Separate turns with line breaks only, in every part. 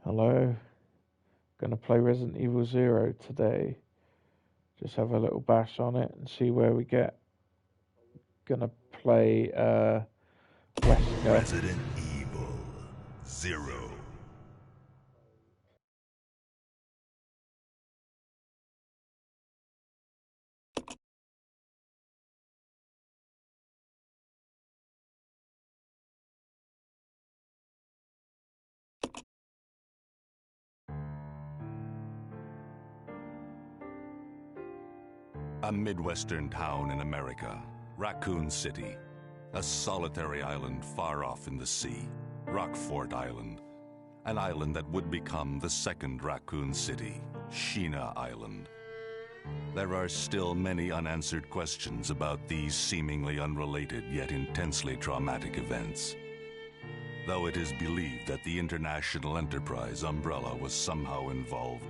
Hello. Gonna play Resident Evil Zero today. Just have a little bash on it and see where we get. Gonna play Wesker.
Resident Evil Zero. A Midwestern town in America, Raccoon City. A solitary island far off in the sea, Rockfort Island. An island that would become the second Raccoon City, Sheena Island. There are still many unanswered questions about these seemingly unrelated yet intensely traumatic events. Though it is believed that the International Enterprise umbrella was somehow involved,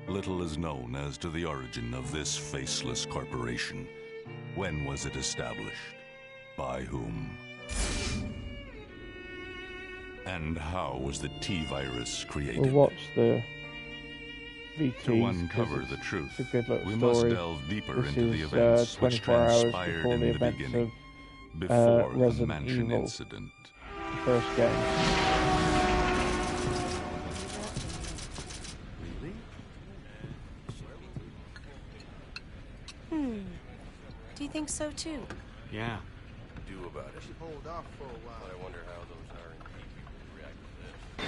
little is known as to the origin of this faceless corporation. When was it established? By whom? And how was the T-virus created?
We'll watch the VTs.
To uncover the truth,
it's a good little
we
story.
must delve deeper
This
into the
is,
events which
24 hours
transpired
before
in
the
the
events
beginning,
of
before the
Resident
mansion
Evil.
incident.
The first game.
Do you think so too?
Yeah.
Do about it.
Hold off for a while.
I wonder how those R&D people would react to this.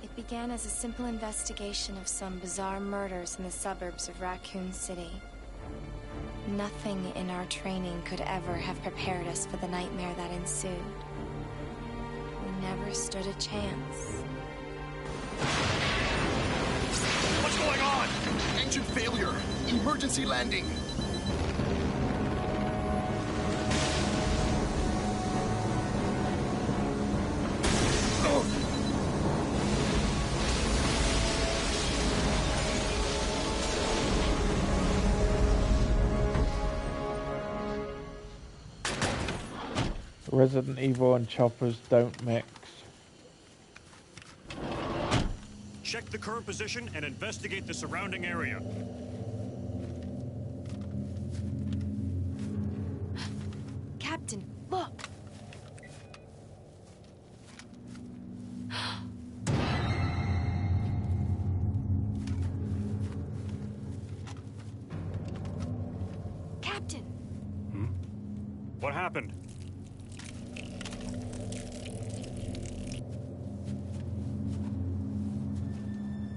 It began as a simple investigation of some bizarre murders in the suburbs of Raccoon City. Nothing in our training could ever have prepared us for the nightmare that ensued. We never stood a chance.
What's going on? Engine failure. Emergency landing.
Resident Evil and choppers don't mix.
Check the current position and investigate the surrounding area.
Captain, look! Captain!
What happened?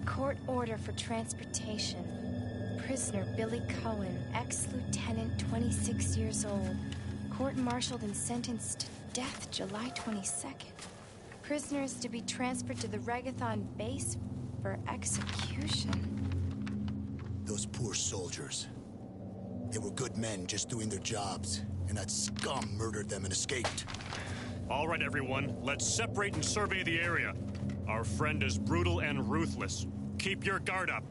Court order for transportation. Prisoner Billy Cohen, ex-lieutenant, 26 years old. Court-martialed and sentenced to death July 22nd. Prisoners to be transferred to the Regathon base for execution.
Those poor soldiers. They were good men just doing their jobs, and that scum murdered them and escaped.
All right, everyone, let's separate and survey the area. Our friend is brutal and ruthless. Keep your guard up.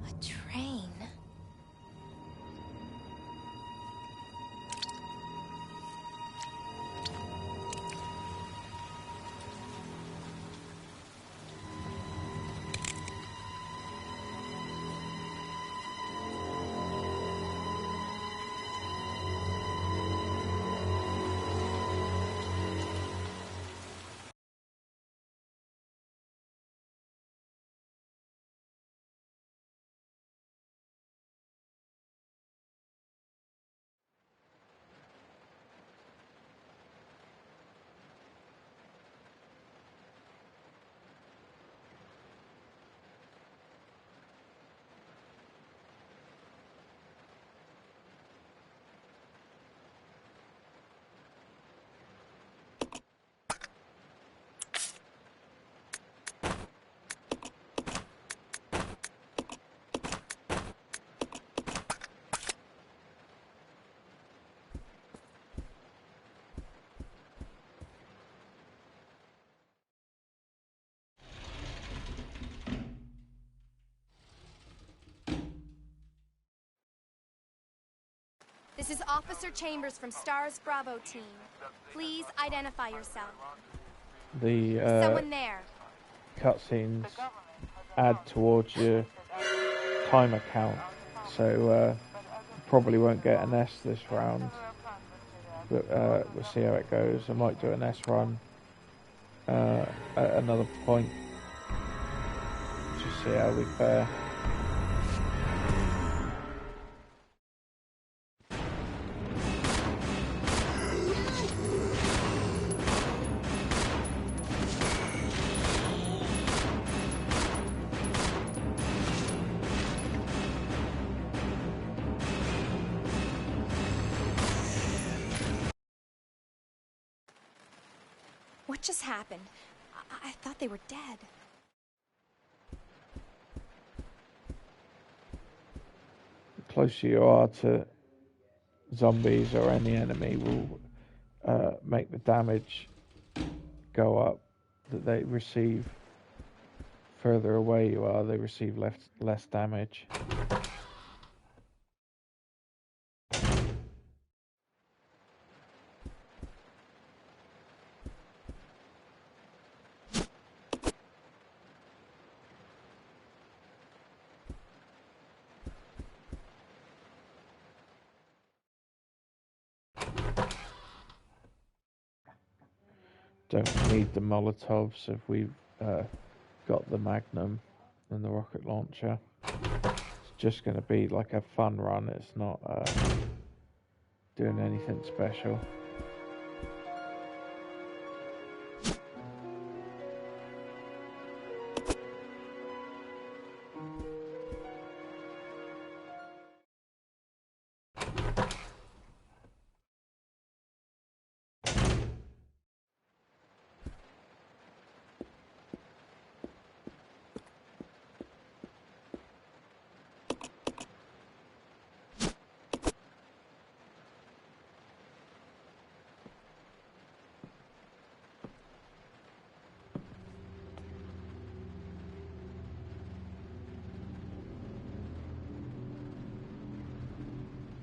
A train? This is Officer Chambers from STARS Bravo team. Please identify yourself.
The
Someone there.
cutscenes add towards your timer count, so probably won't get an S this round, but we'll see how it goes. I might do an S run at another point, just see how we fare.
What just happened? I thought they were dead.
The closer you are to zombies or any enemy will make the damage go up that they receive. Further away you are, they receive less damage. Don't need the Molotovs if we've got the Magnum and the rocket launcher. It's just going to be like a fun run. It's not doing anything special.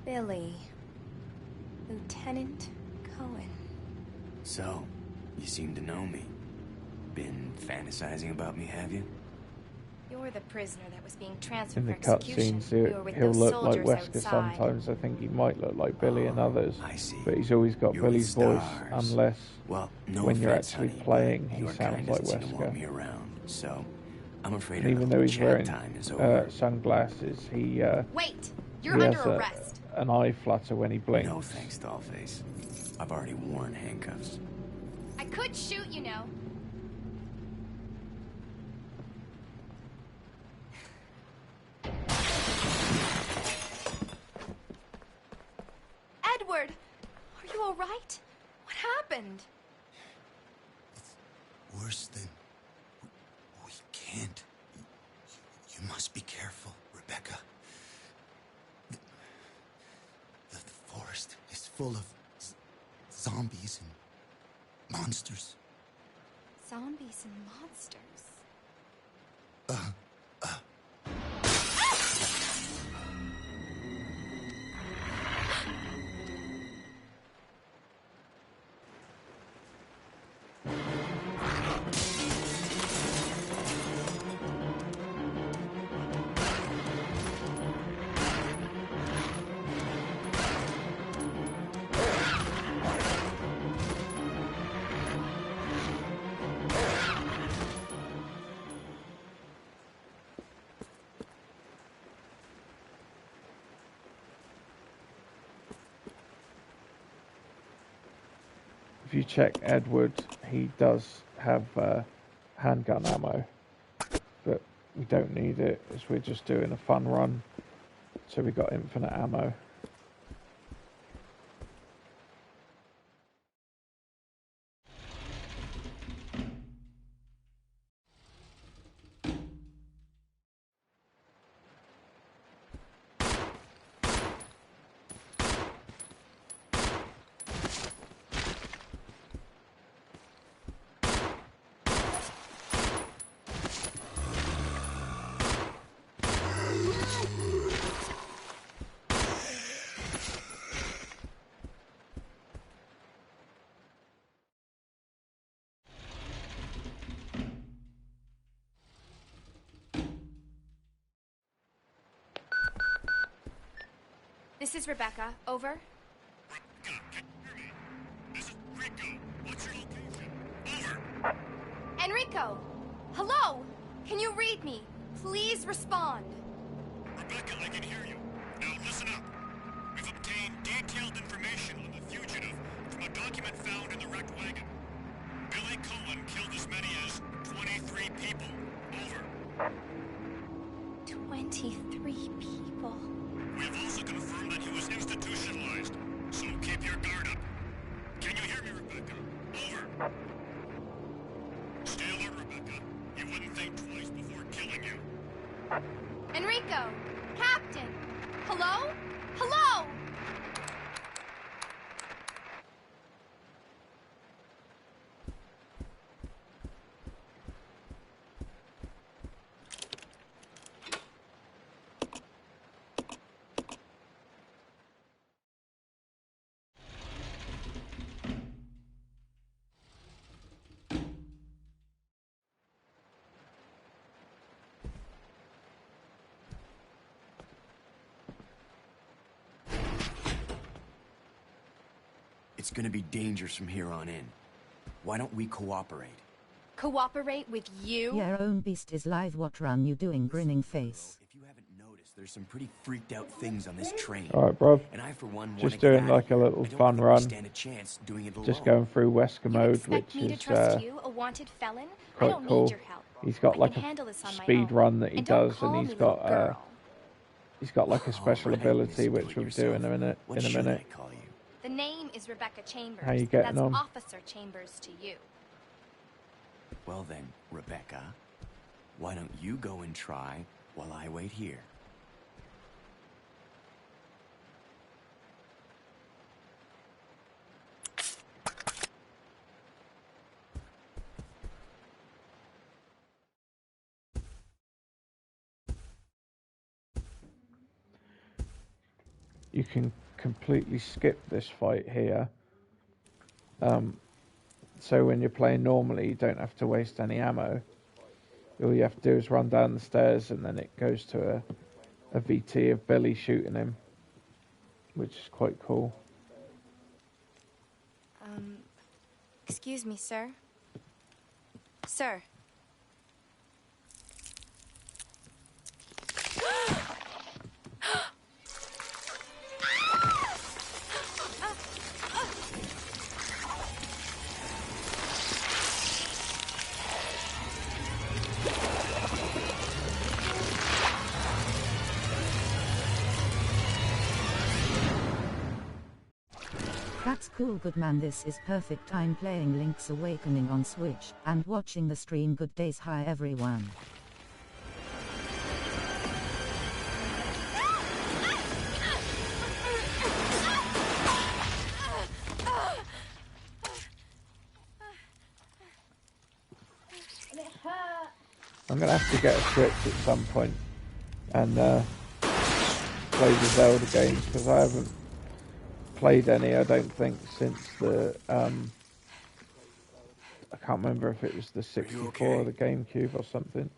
Billy. Lieutenant Cohen.
So, you seem to know me. Been fantasizing about me, have you?
You're the prisoner that was being
In
transferred
the
for execution.
cutscenes,
You were with
he'll
those
look like
soldiers
Wesker
outside.
sometimes. I think he might look like Billy and others.
I see.
But he's always got
You're
Billy's
with
voice,
Stars.
unless
Well, no
when you're
offense,
actually
honey,
playing,
but
he
your
sounds
kind
like
doesn't seem to want
Wesker.
me around. So, I'm afraid
And
our
even though
little
he's
chat
wearing
time is over.
sunglasses, he
Wait!
he
You're under
has
arrest.
an eye flutter when he blinks.
No thanks, Dollface. I've already worn handcuffs.
I could shoot, you know. Edward! Are you alright? What happened?
It's worse than... We can't. You must be careful, Rebecca. The forest is full of zombies and monsters.
Zombies and monsters.
If you check Edward, he does have handgun ammo, but we don't need it as we're just doing a fun run, so we got infinite ammo.
This is Rebecca. Over.
Rebecca, can you hear me? This is Rico. What's your location? Over.
Enrico! Hello! Can you read me? Please respond.
Rebecca, I can hear you. Now listen up. We've obtained detailed information on the fugitive from a document found in the wrecked wagon. Billy Cohen killed as many as 23 people. Over.
23 people.
We have also confirmed that he was institutionalized, so keep your guard up. Can you hear me, Rebecca? Over. Stay alert, Rebecca. You wouldn't think twice before killing you.
Enrico! Captain! Hello? Hello!
It's gonna be dangerous from here on in. Why don't we cooperate?
Cooperate with you?
Your own beast is live. What run you doing, grinning face?
If you haven't noticed, there's some pretty freaked out things on this train.
Alright, bruv.
And I, for one,
Just doing like a little fun run.
Stand a chance doing it alone.
Just going through Wesker
You
mode,
expect
which
me to
is
trust you, a wanted felon? I
quite
don't
cool.
need your help.
He's got
I
like
can
a
handle this on my
speed
own.
run that he
And don't
does,
call
and
me
he's got
little girl.
he's got like a special
Right,
ability
Mr.
which we'll do in a minute.
What
In a
should
minute.
I call you?
The name is Rebecca Chambers.
How you getting
That's
on?
Officer Chambers to you.
Well then, Rebecca, why don't you go and try while I wait here?
You can completely skip this fight here. So when you're playing normally, you don't have to waste any ammo. All you have to do is run down the stairs, and then it goes to a VT of Billy shooting him, which is quite cool.
Excuse me, sir. Sir.
That's cool, good man. This is perfect time playing Link's Awakening on Switch and watching the stream. Good days. Hi everyone.
I'm gonna have to get a Switch at some point and play the Zelda games, because I haven't played any, I don't think, since the I can't remember if it was the 64 or the GameCube or something.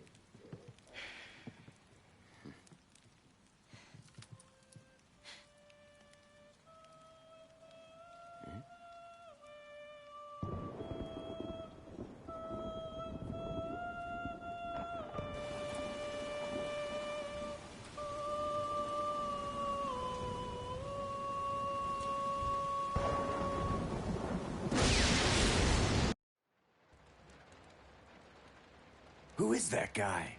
Who is that guy?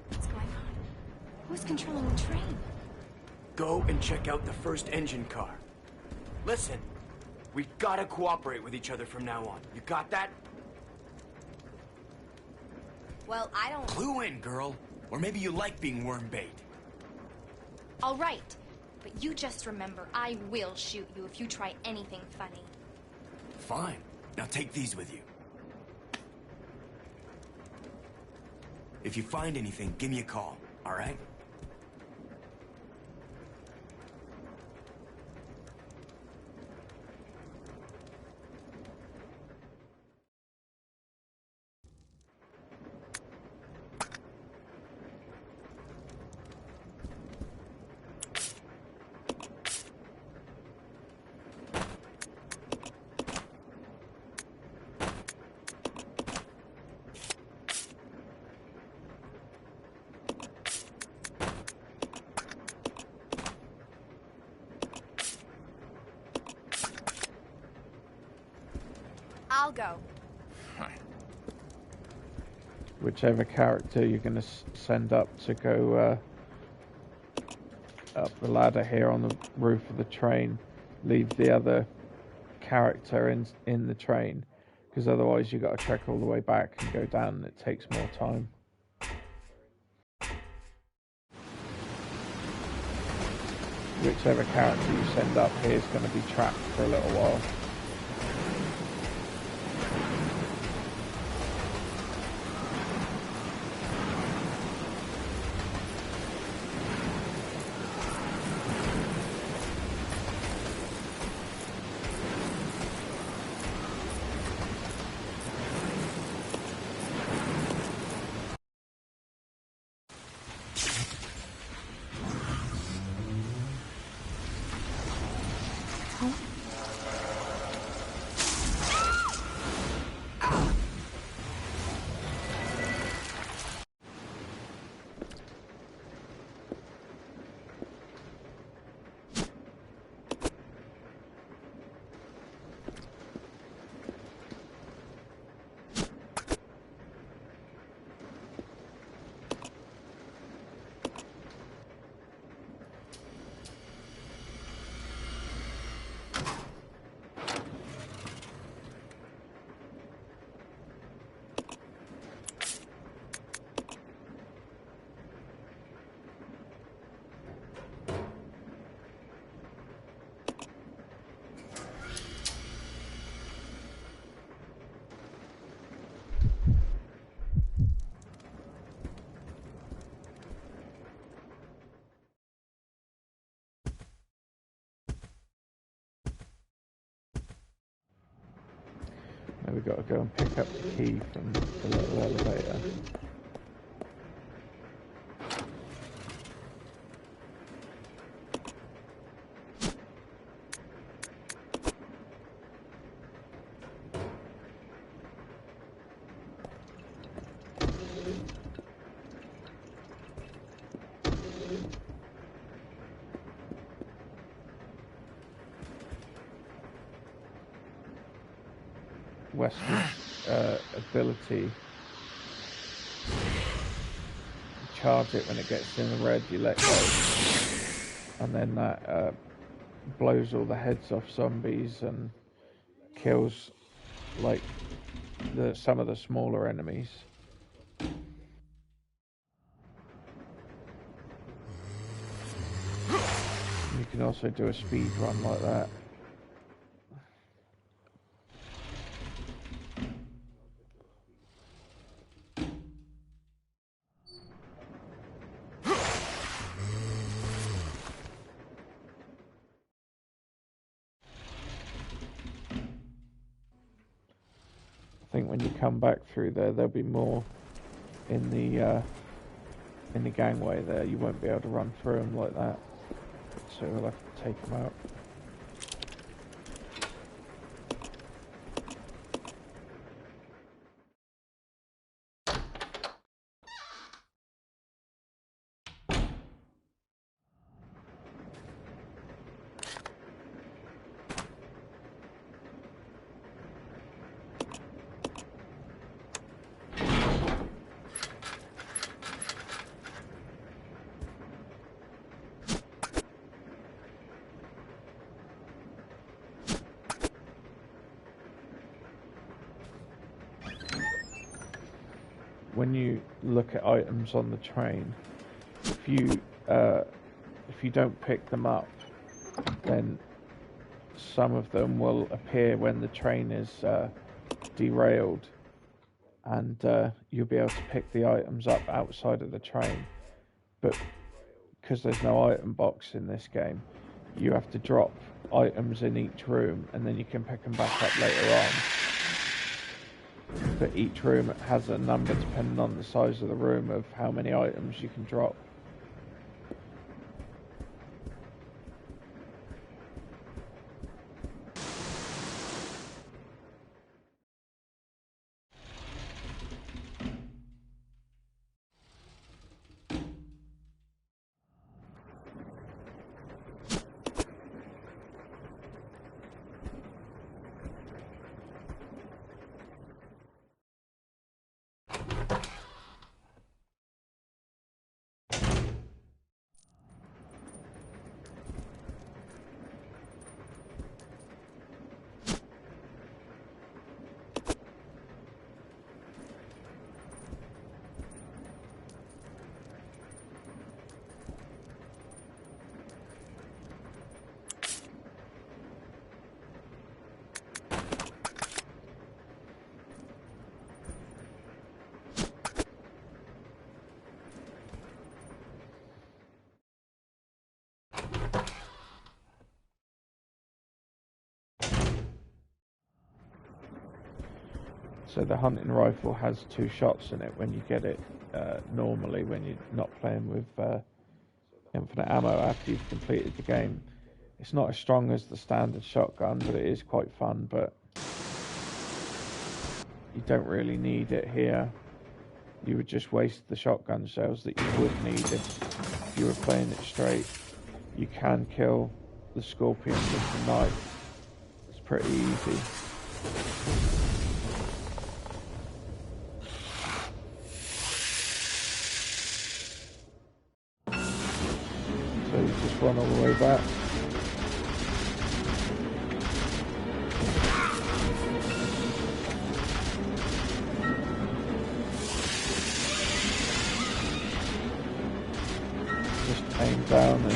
What's going on? Who's controlling the train?
Go and check out the first engine car. Listen, we gotta cooperate with each other from now on. You got that?
Well, I don't...
Clue in, girl. Or maybe you like being worm bait.
All right. But you just remember, I will shoot you if you try anything funny.
Fine. Now take these with you. If you find anything, give me a call, all right?
I'll go.
Whichever character you're going to send up to go up the ladder here on the roof of the train, leave the other character in the train, because otherwise you've got to trek all the way back and go down, and it takes more time. Whichever character you send up here is going to be trapped for a little while. Now we've got to go and pick up the key from the little elevator. Wesker's ability, charge it when it gets in the red, you let go, and then that blows all the heads off zombies and kills like some of the smaller enemies. You can also do a speed run like that. I think when you come back through there, there'll be more in the gangway there. You won't be able to run through them like that, so we'll have to take them out. When you look at items on the train, if you don't pick them up, then some of them will appear when the train is derailed, and you'll be able to pick the items up outside of the train. But because there's no item box in this game, you have to drop items in each room, and then you can pick them back up later on. But each room has a number depending on the size of the room of how many items you can drop. So the hunting rifle has 2 shots in it when you get it normally, when you're not playing with infinite ammo after you've completed the game. It's not as strong as the standard shotgun, but it is quite fun, but you don't really need it here. You would just waste the shotgun shells that you would need if you were playing it straight. You can kill the scorpion with the knife. It's pretty easy. So you just run all the way back. Just aim down and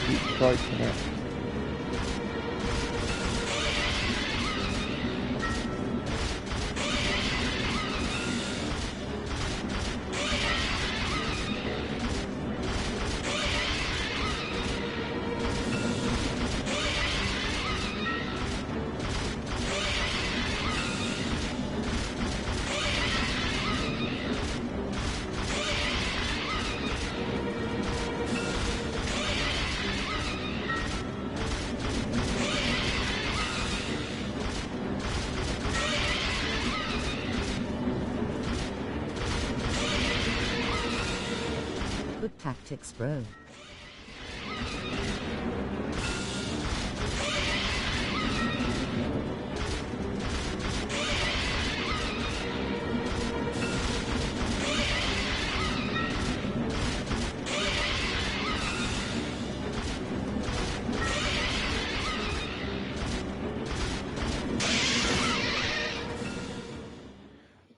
keep striking it.
Good tactics, bro.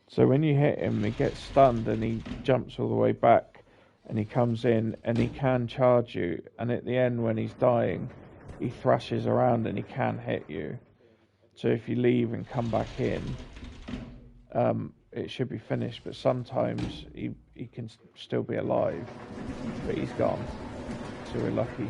So when you hit him, he gets stunned and he jumps all the way back and he comes in and he can charge you. And at the end, when he's dying, he thrashes around and he can hit you. So if you leave and come back in, it should be finished. But sometimes he can still be alive, but he's gone. So we're lucky.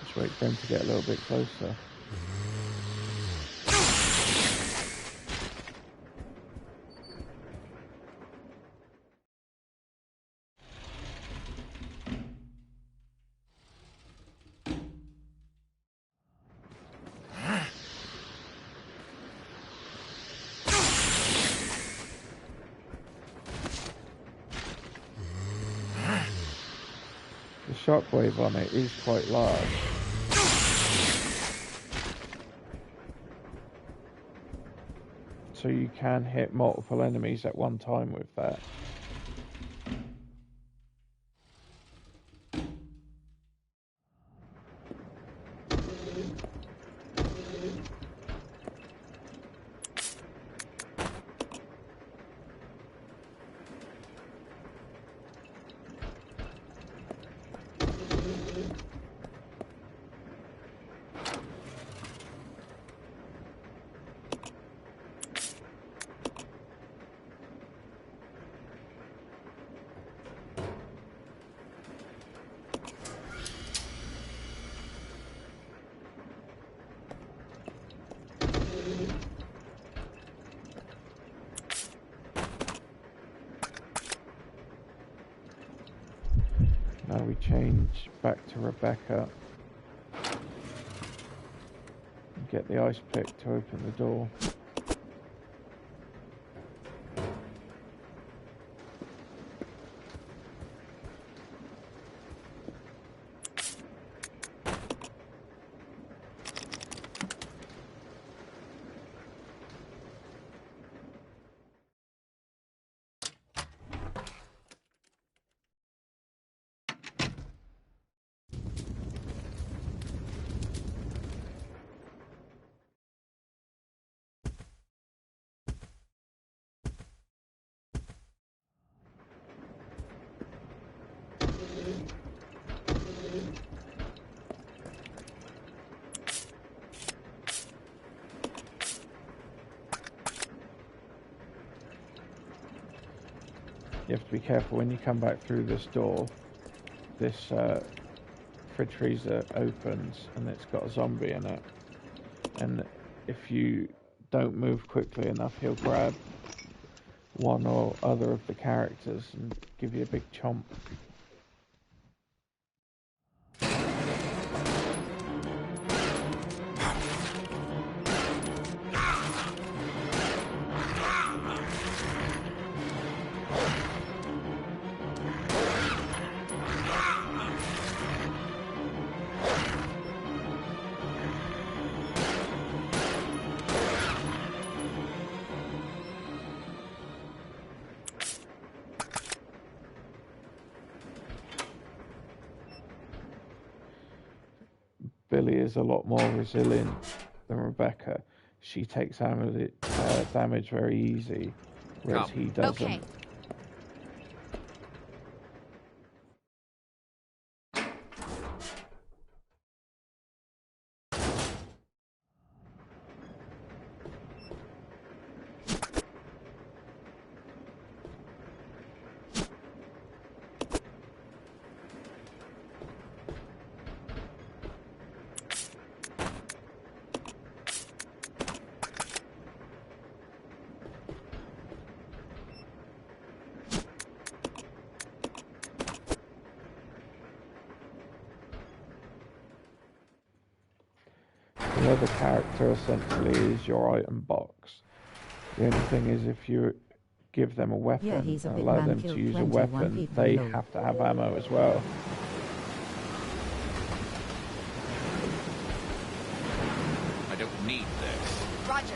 Just wait for him to get a little bit closer. The shockwave on it is quite large. So you can hit multiple enemies at one time with that. Now we change back to Rebecca. And get the ice pick to open the door. You have to be careful when you come back through this door. This fridge freezer opens and it's got a zombie in it. And if you don't move quickly enough, he'll grab one or other of the characters and give you a big chomp. Billy is a lot more resilient than Rebecca. She takes damage very easy, whereas he doesn't.
Okay.
The other character essentially is your item box. The only thing is if you give them a weapon and allow them to use a weapon, they have to have ammo as well.
I don't need this.
Roger.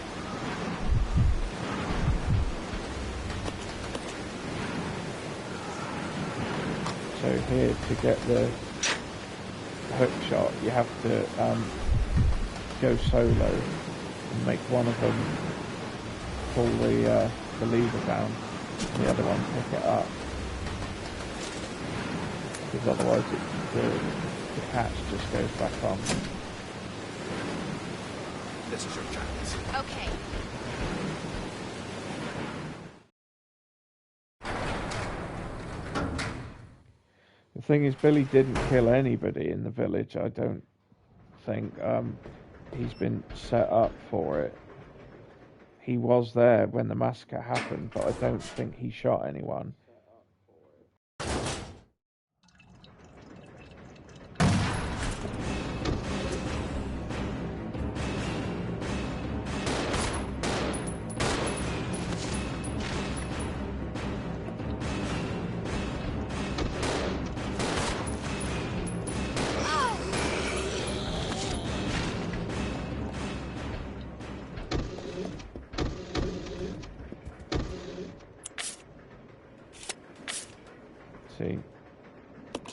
So here, to get the hook shot, you have to go solo and make one of them pull the lever down and the other one pick it up, because otherwise the catch just goes back on.
This is your chance.
Okay.
The thing is, Billy didn't kill anybody in the village, I don't think. He's been set up for it. He was there when the massacre happened, but I don't think he shot anyone.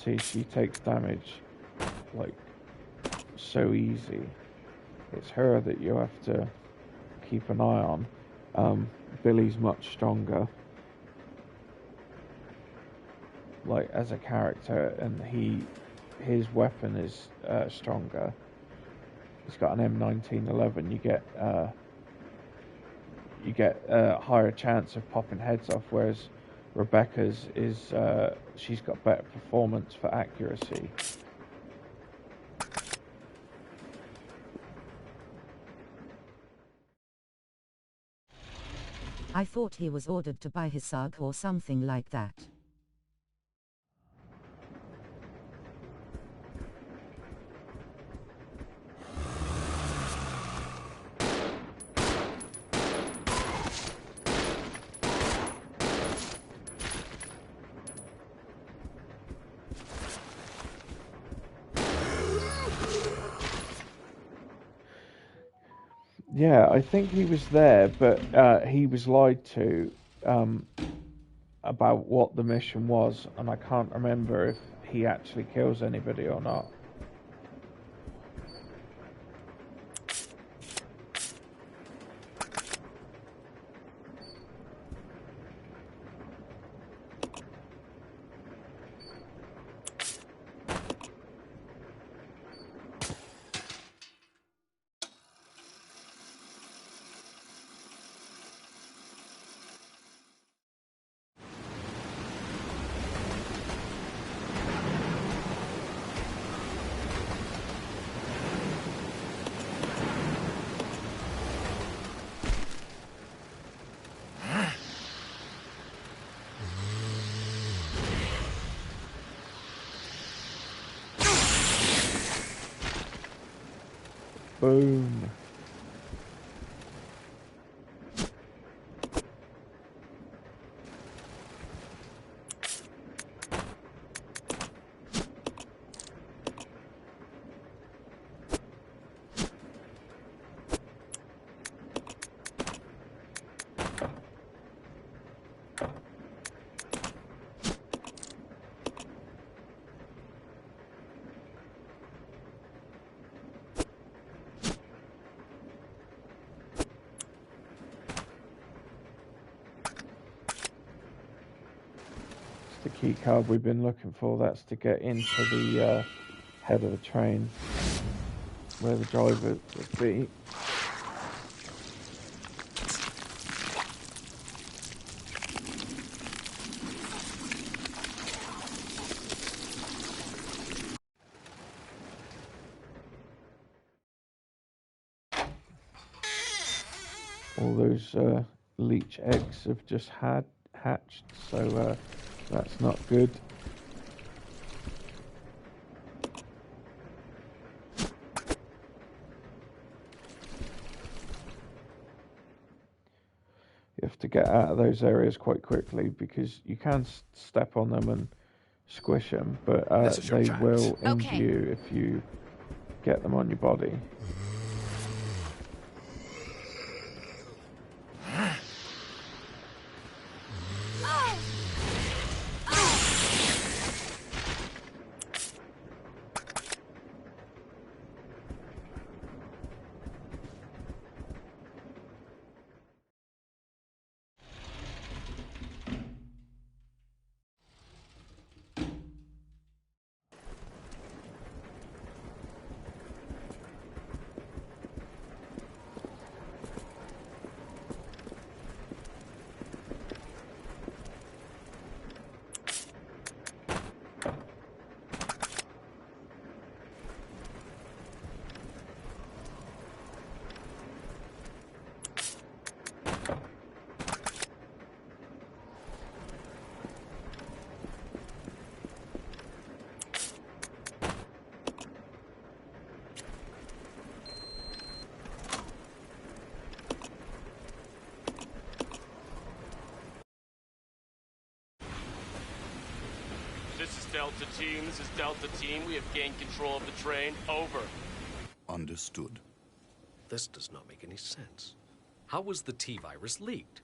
See, she takes damage like so easy. It's her that you have to keep an eye on. Billy's much stronger, like as a character, and his weapon is stronger. He's got an M1911. You get a higher chance of popping heads off, whereas Rebecca's is she's got better performance for accuracy.
I thought he was ordered to buy his SUG or something like that.
Yeah, I think he was there, but he was lied to about what the mission was, and I can't remember if he actually kills anybody or not. Boom. The key card we've been looking for. That's to get into the head of the train where the driver would be. All those leech eggs have just hatched, so that's not good. You have to get out of those areas quite quickly because you can step on them and squish them, but they will injure you if you get them on your body.
This is Delta Team. This is Delta Team. We have gained control of the train. Over.
Understood.
This does not make any sense. How was the T-virus leaked?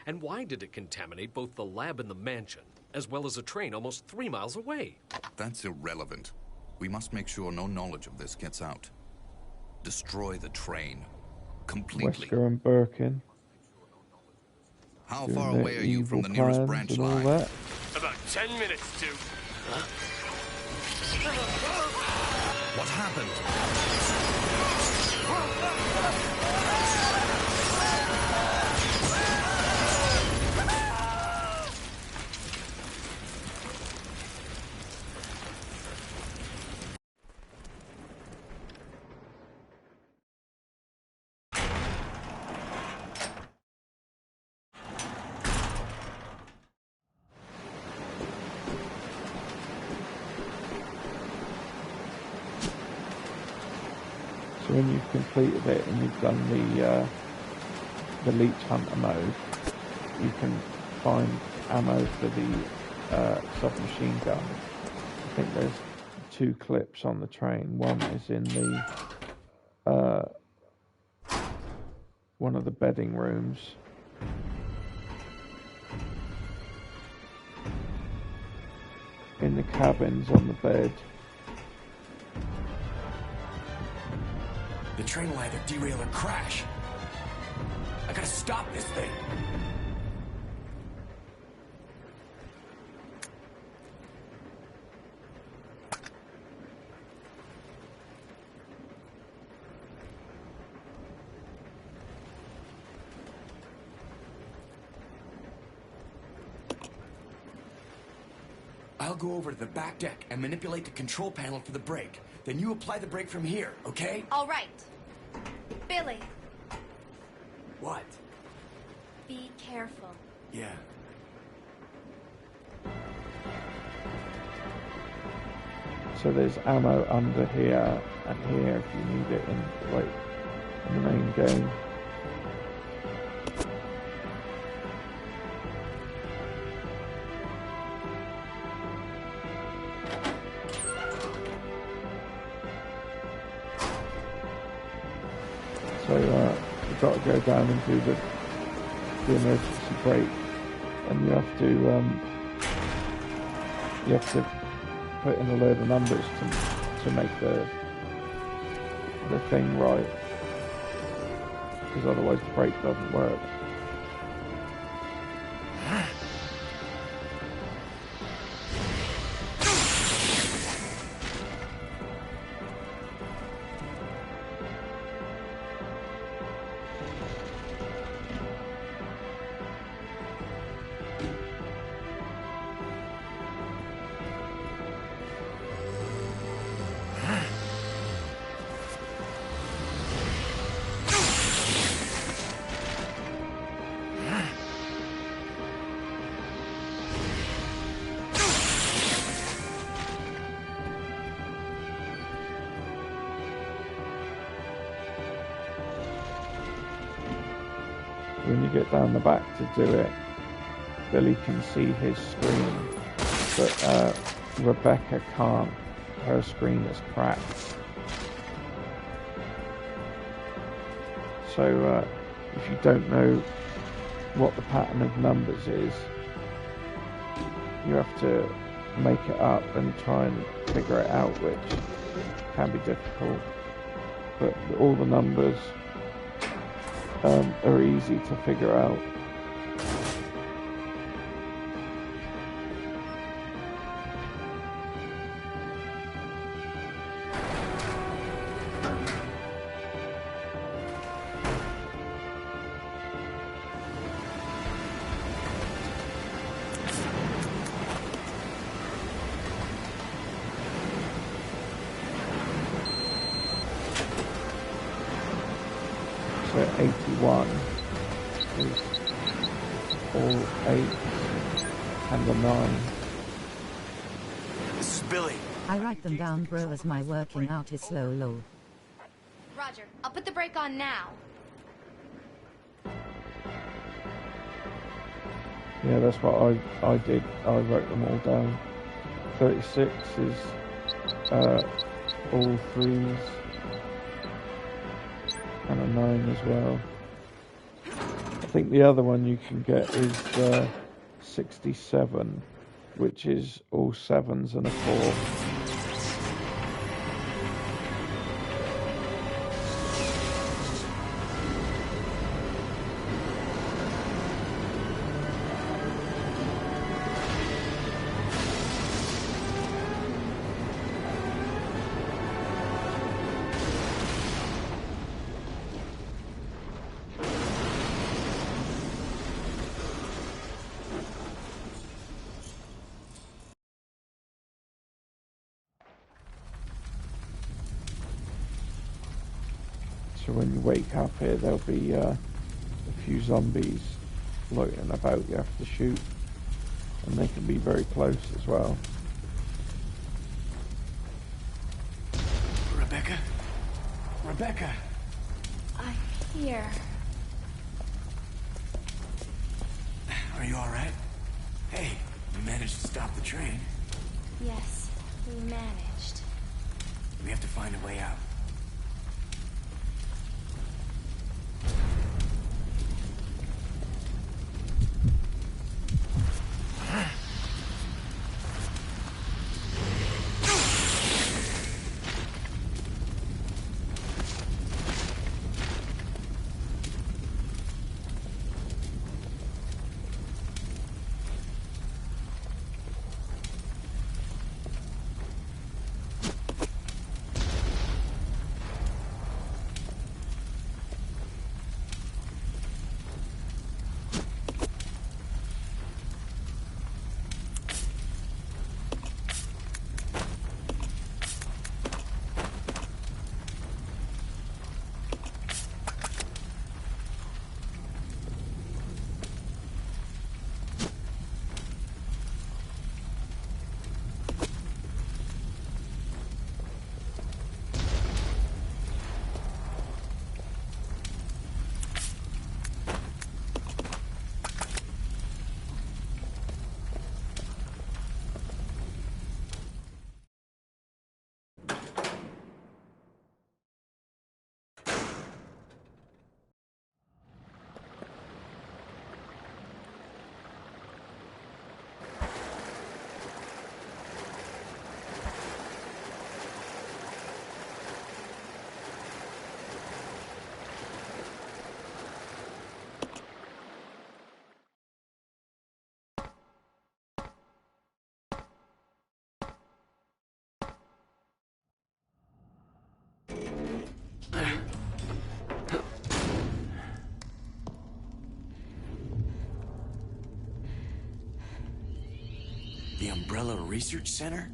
And why did it contaminate both the lab and the mansion, as well as a train almost 3 miles away?
That's irrelevant. We must make sure no knowledge of this gets out. Destroy the train. Completely.
Wesker and Birkin.
How far away are you from the nearest branch line?
About 10 minutes to... Huh?
What happened?
So when you've completed it and you've done the leech hunter mode, you can find ammo for the submachine gun. I think there's 2 clips on the train. One is in the one of the bedding rooms. In the cabins on the bed.
The train will either derail or crash. I gotta stop this thing. I'll go over to the back deck and manipulate the control panel for the brake. Then you apply the brake from here, okay?
All right. Billy,
What?
be careful.
Yeah.
So there's ammo under here and here if you need it in the main game. So you've got to go down and do the emergency brake, and you have to put in a load of numbers to make the thing right, because otherwise the brake doesn't work. When you get down the back to do it, Billy can see his screen, but Rebecca can't. Her screen is cracked. So if you don't know what the pattern of numbers is, you have to make it up and try and figure it out, which can be difficult. But all the numbers are easy to figure out. So 81 is all 8 and the 9.
This is Billy.
I write them down, bro, as my working out is slow low.
Roger, I'll put the brake on now.
Yeah, that's what I did. I wrote them all down. 36 is all 3s. And a 9 as well. I think the other one you can get is 67, which is all 7s and a 4. So when you wake up here, there'll be a few zombies loitering about you have to shoot, and they can be very close as well.
Rebecca? Rebecca!
I'm here.
Are you alright? Hey, we managed to stop the train.
Yes, we managed.
We have to find a way out. Umbrella Research Center?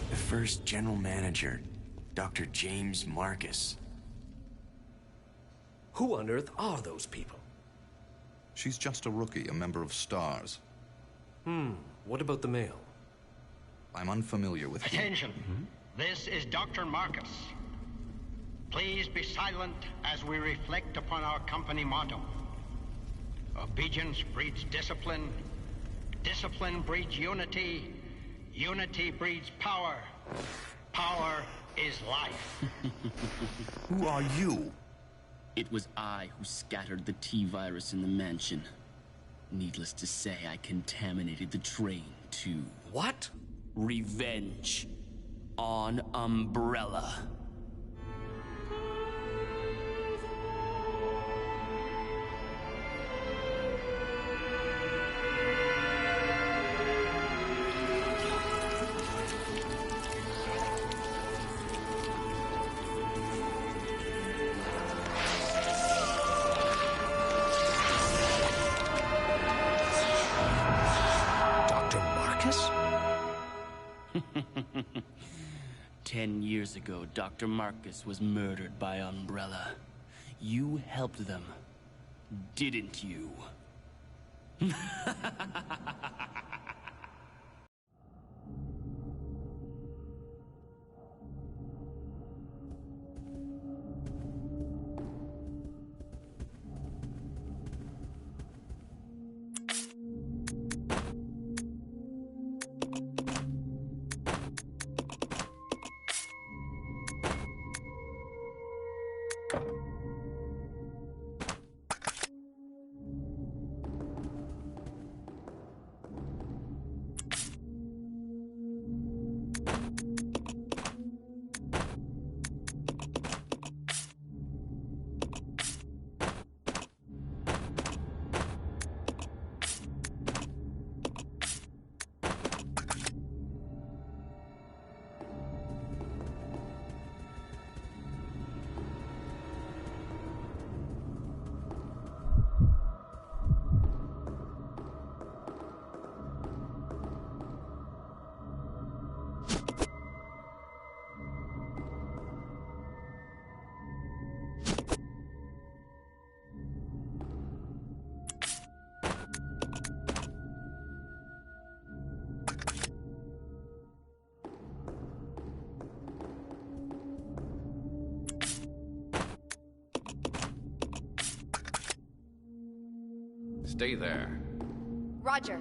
The first general manager, Dr. James Marcus.
Who on earth are those people?
She's just a rookie, a member of STARS.
What about the male?
I'm unfamiliar with him.
Attention. This is Dr. Marcus. Please be silent as we reflect upon our company motto. Obedience breeds discipline. Discipline breeds unity. Unity breeds power. Power is life.
Who are you?
It was I who scattered the T-virus in the mansion. Needless to say, I contaminated the train, too.
What?
Revenge. On Umbrella.
Dr. Marcus?
10 years ago, Dr. Marcus was murdered by Umbrella. You helped them, didn't you?
Stay there.
Roger.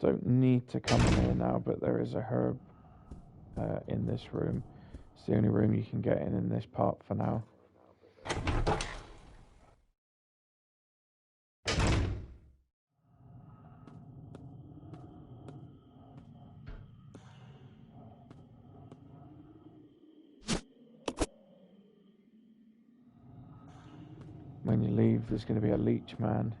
Don't need to come in here now, but there is a herb in this room. It's the only room you can get in this part for now. When you leave, there's going to be a leech man.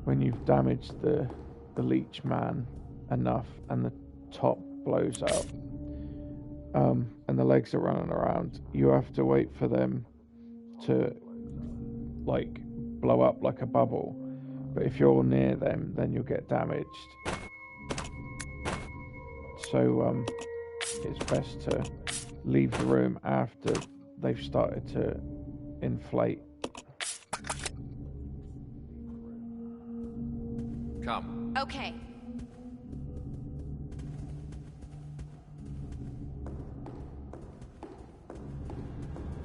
When you've damaged the leech man enough and the top blows up and the legs are running around, you have to wait for them to like blow up like a bubble. But if you're near them, then you'll get damaged. So it's best to leave the room after they've started to inflate.
Come.
Okay.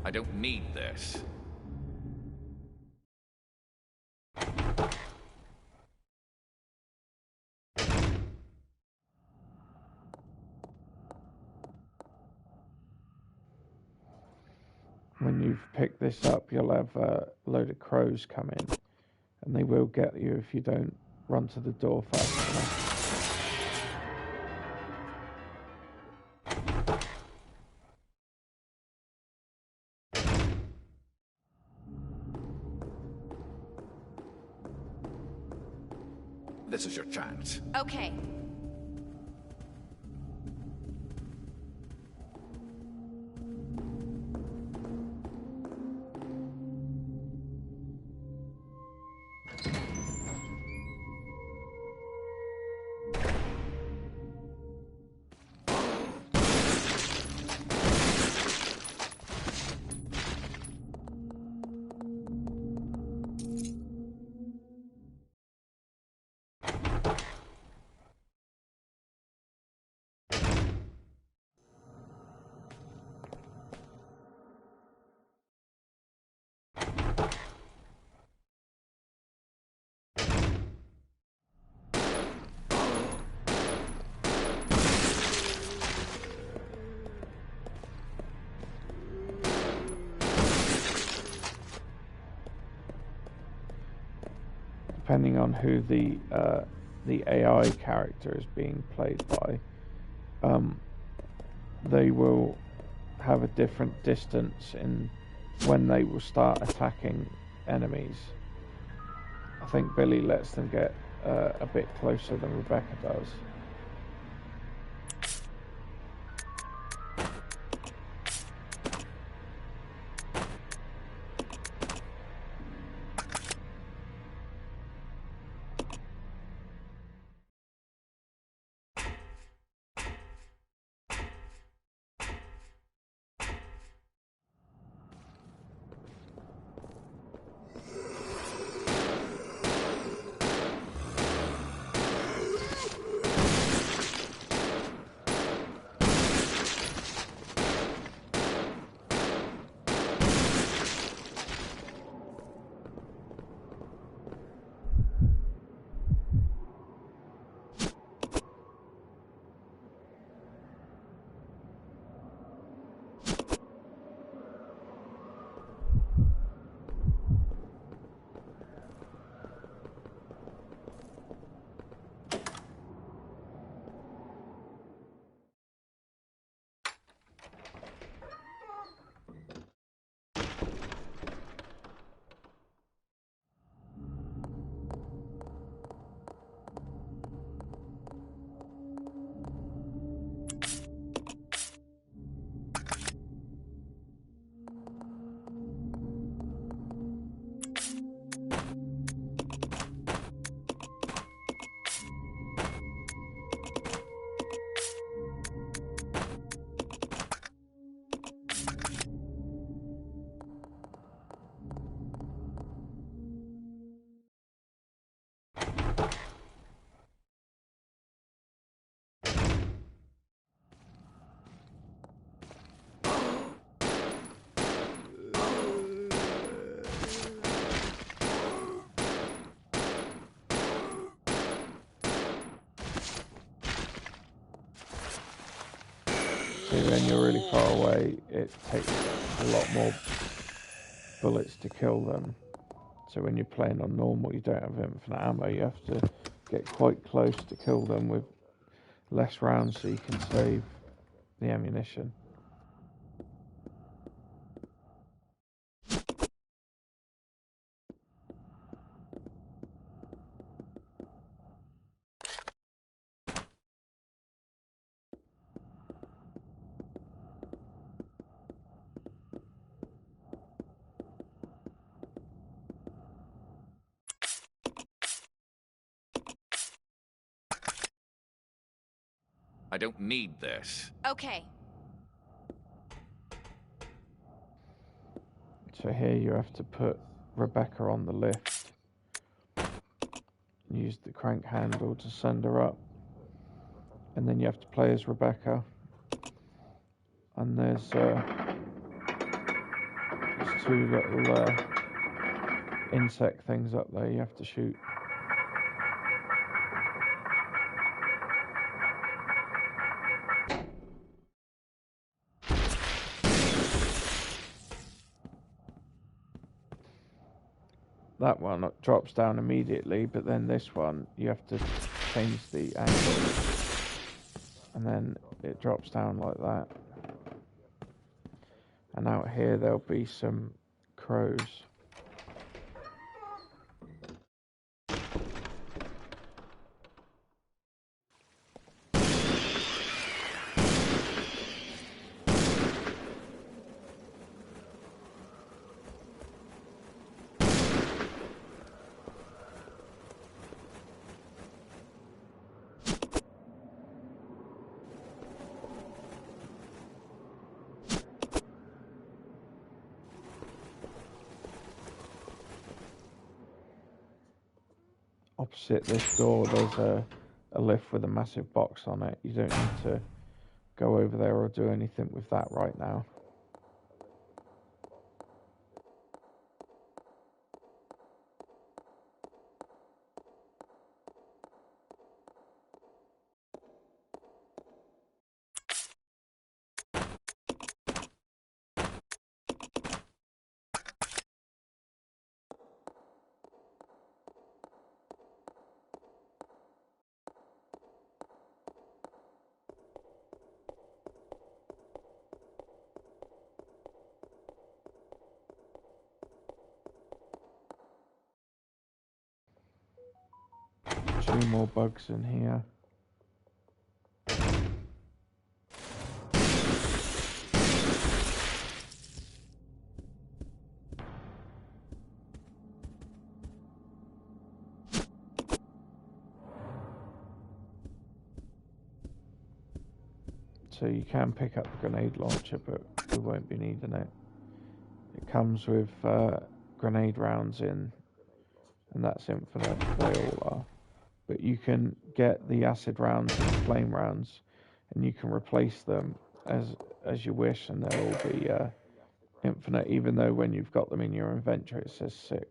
I don't need this.
When you've picked this up, you'll have a load of crows come in, and they will get you if you don't run to the door fast enough.
This is your chance.
Okay.
Depending on who the AI character is being played by, they will have a different distance in when they will start attacking enemies. I think Billy lets them get a bit closer than Rebecca does. See, when you're really far away, it takes a lot more bullets to kill them. So when you're playing on normal, you don't have infinite ammo. You have to get quite close to kill them with less rounds so you can save the ammunition.
I don't need this.
Okay.
So here you have to put Rebecca on the lift. Use the crank handle to send her up. And then you have to play as Rebecca. And there's two little insect things up there you have to shoot. That one drops down immediately, but then this one you have to change the angle, and then it drops down like that. And out here there'll be some crows. Opposite this door there's a lift with a massive box on it. You don't need to go over there or do anything with that right now. Two more bugs in here. So you can pick up the grenade launcher, but we won't be needing it. It comes with grenade rounds in, and that's infinite. They all are. But you can get the acid rounds and flame rounds, and you can replace them as you wish, and they'll all be infinite, even though when you've got them in your inventory it says 6.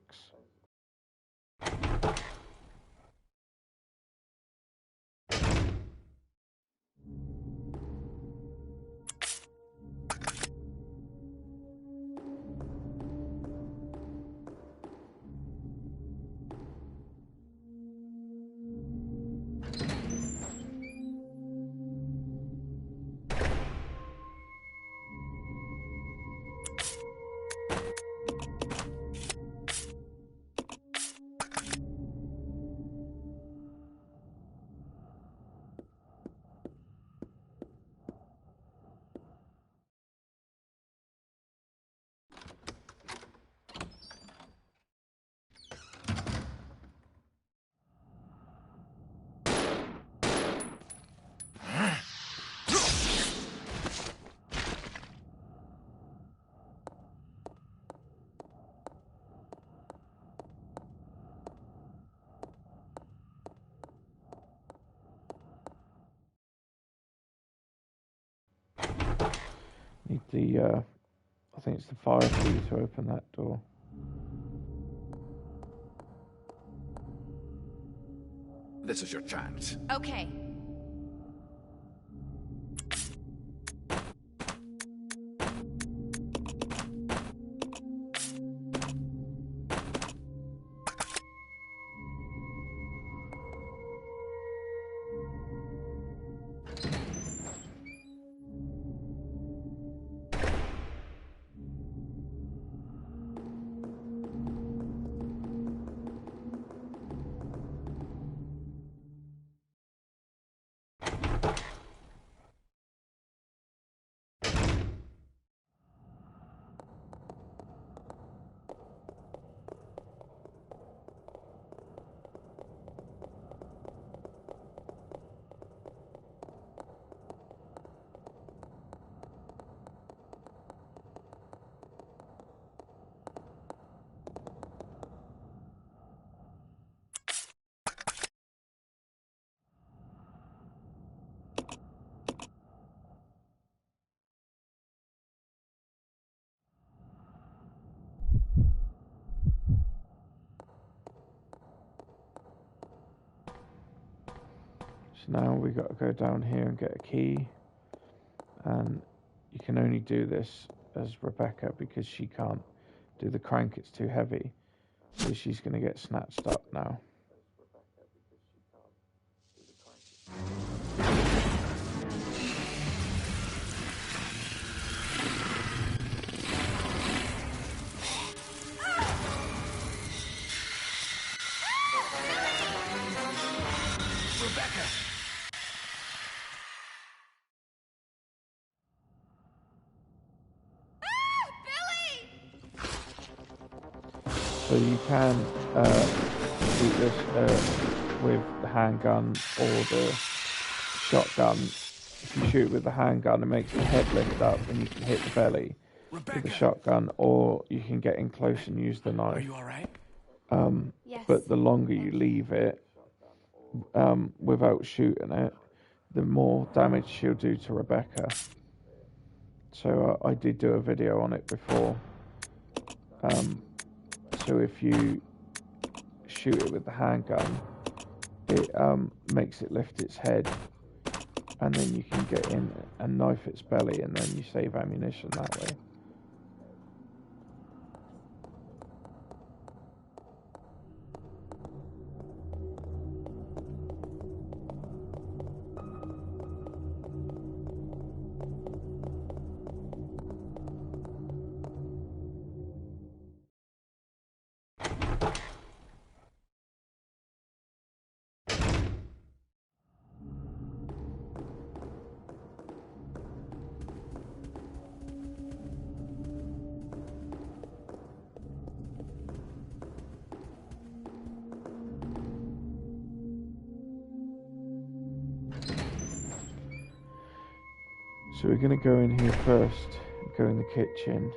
Need the, I think it's the fire key to open that door.
This is your chance.
Okay.
So now we got to go down here and get a key, and you can only do this as Rebecca because she can't do the crank, it's too heavy, so she's going to get snatched up now.
Rebecca!
So you can shoot this with the handgun or the shotgun. If you shoot with the handgun, it makes the head lift up and you can hit the belly with the shotgun, or you can get in close and use the knife.
Are you alright?
Yes.
But the longer you leave it without shooting it, the more damage she'll do to Rebecca. So I did do a video on it before. So if you shoot it with the handgun, it makes it lift its head, and then you can get in and knife its belly, and then you save ammunition that way. So we're going to go in here first, go in the kitchen,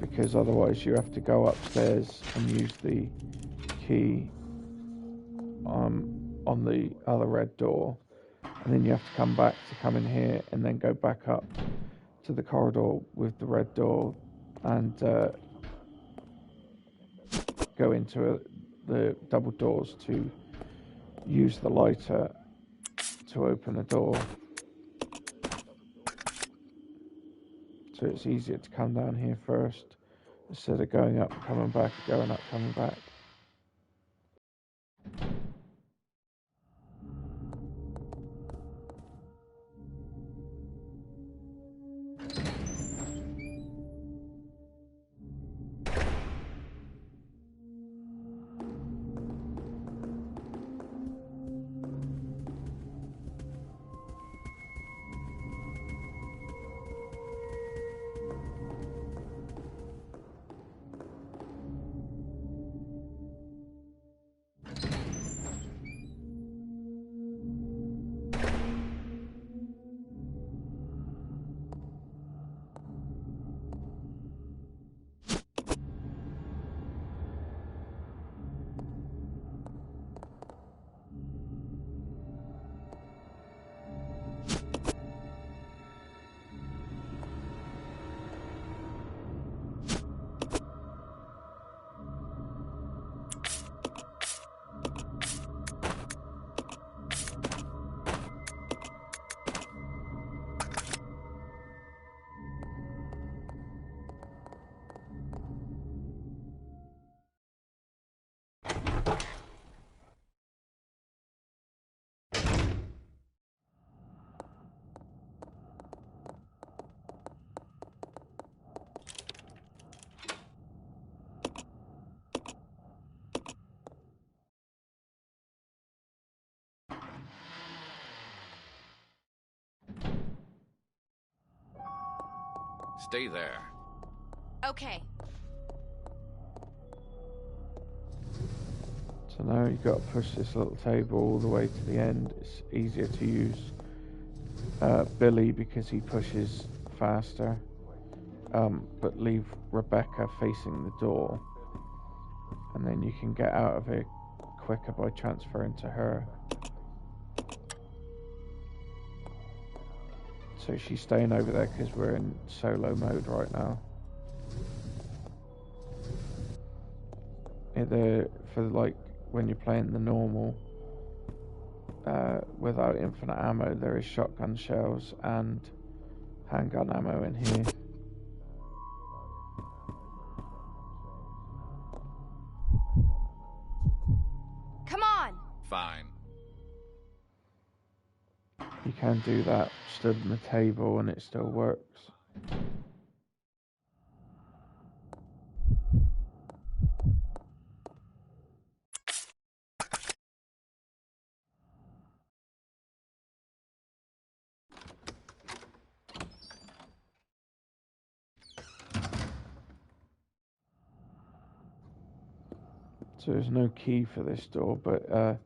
because otherwise you have to go upstairs and use the key on the other red door, and then you have to come back to come in here and then go back up to the corridor with the red door and go into the double doors to use the lighter to open the door. So it's easier to come down here first instead of going up, coming back, going up, coming back.
Stay there.
Okay.
So now you've got to push this little table all the way to the end. It's easier to use Billy because he pushes faster, but leave Rebecca facing the door, and then you can get out of it quicker by transferring to her. So she's staying over there because we're in solo mode right now. For like when you're playing the normal without infinite ammo, there is shotgun shells and handgun ammo in here.
Come on!
Fine.
You can do that stood on the table and it still works. So there's no key for this door, but it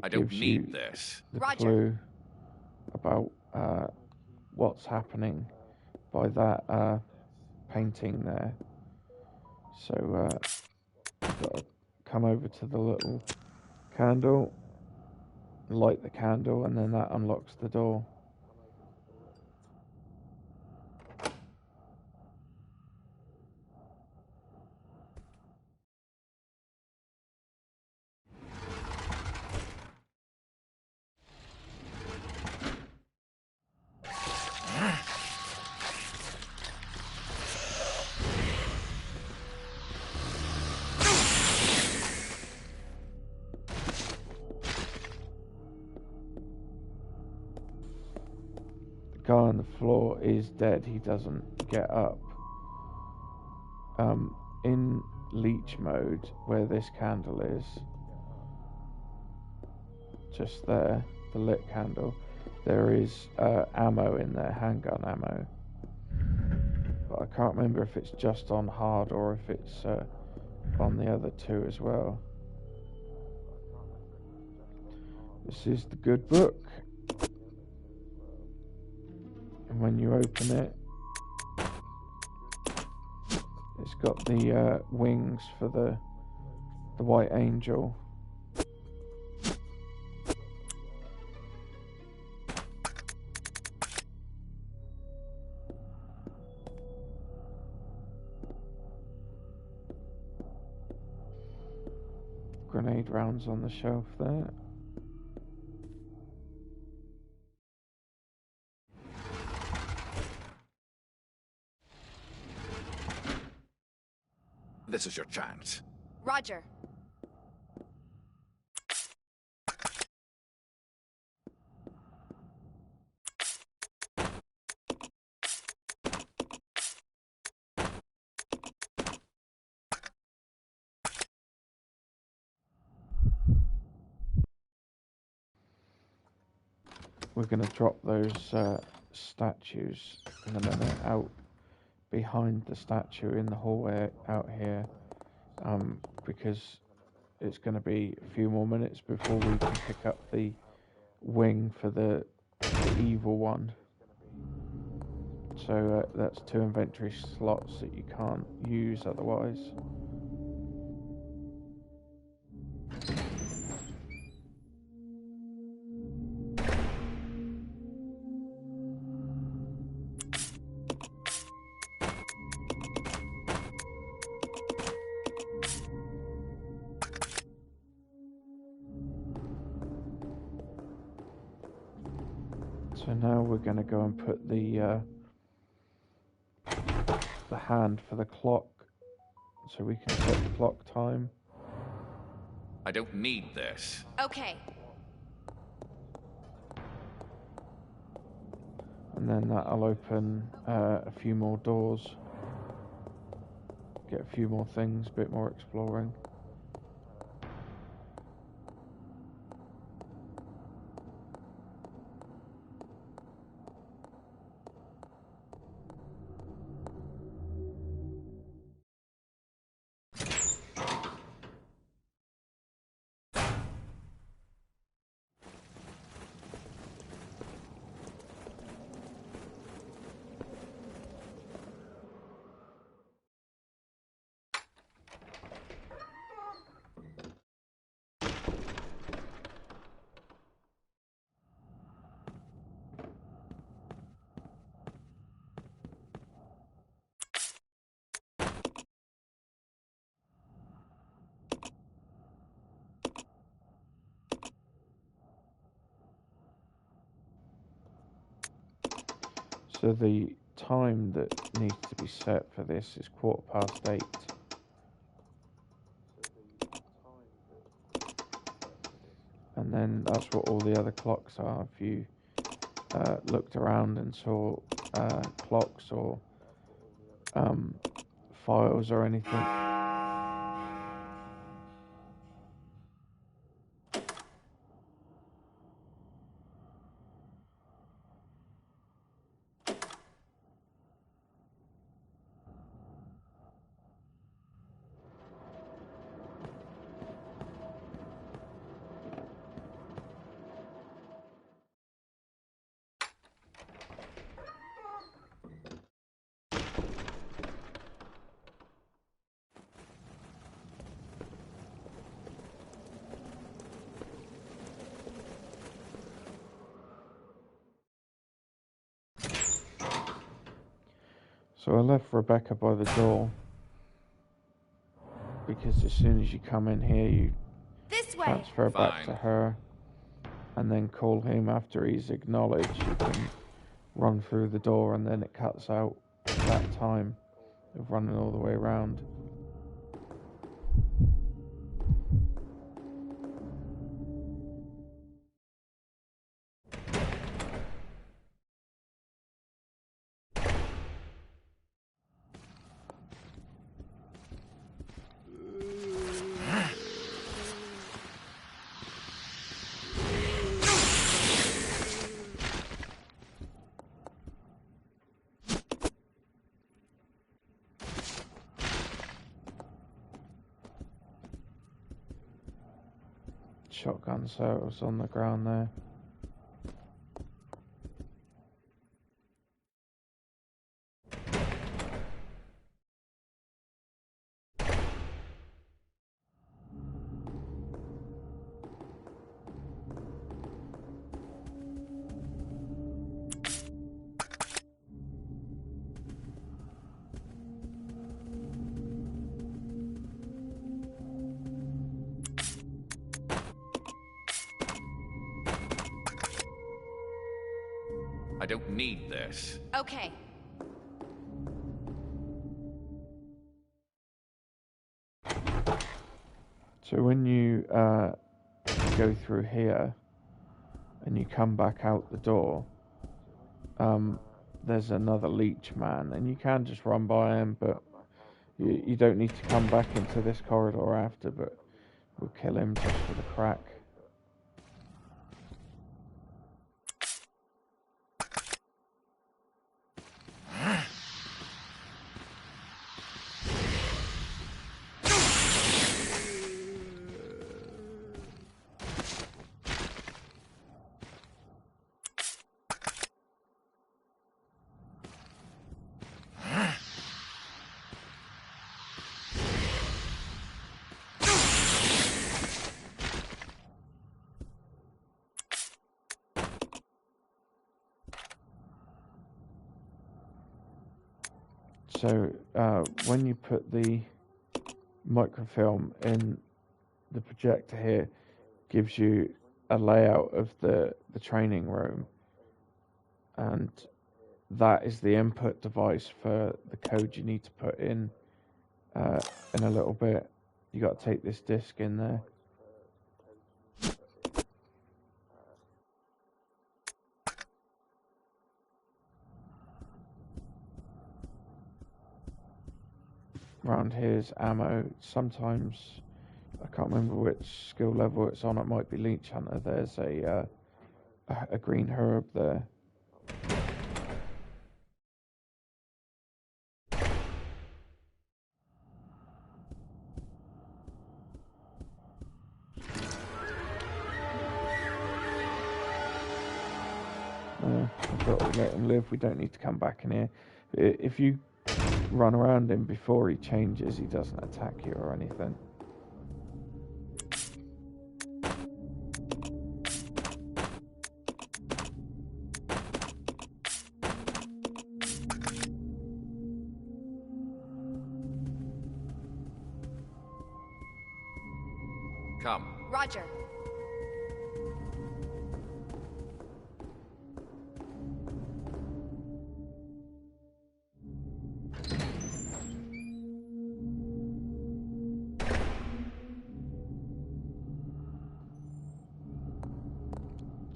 I don't
gives
need
you
this.
the
Roger.
clue about what's happening by that painting there. So you've got to come over to the little candle, light the candle, and then that unlocks the door. The guy on the floor is dead. He doesn't get up. In leech mode, where this candle is, just there, the lit candle, there is ammo in there, handgun ammo. But I can't remember if it's just on hard or if it's on the other two as well. This is the good book. And when you open it, it's got the wings for the white angel. Grenade rounds on the shelf there.
This is your chance.
Roger.
We're going to drop those statues in a minute out behind the statue in the hallway out here, because it's going to be a few more minutes before we can pick up the wing for the evil one. So that's 2 inventory slots that you can't use otherwise. So now we're going to go and put the hand for the clock, so we can set the clock time.
I don't need this.
Okay.
And then that'll open a few more doors. Get a few more things, a bit more exploring. So the time that needs to be set for this is 8:15. And then that's what all the other clocks are. If you looked around and saw clocks or files or anything. So I left Rebecca by the door because as soon as you come in here, you transfer back to her and then call him after he's acknowledged. You can run through the door and then it cuts out that time of running all the way around. Shotgun cells on the ground there.
I don't need this.
Okay.
So when you go through here and you come back out the door, there's another leech man, and you can just run by him, but you don't need to come back into this corridor after, but we'll kill him just for the crack. So when you put the microfilm in the projector here, gives you a layout of the training room, and that is the input device for the code you need to put in a little bit. You got to take this disc in there. Around here's ammo. Sometimes I can't remember which skill level it's on. It might be Leech Hunter. There's a green herb there. I've got to let him live. We don't need to come back in here. If you run around him before he changes, he doesn't attack you or anything.
Come.
Roger.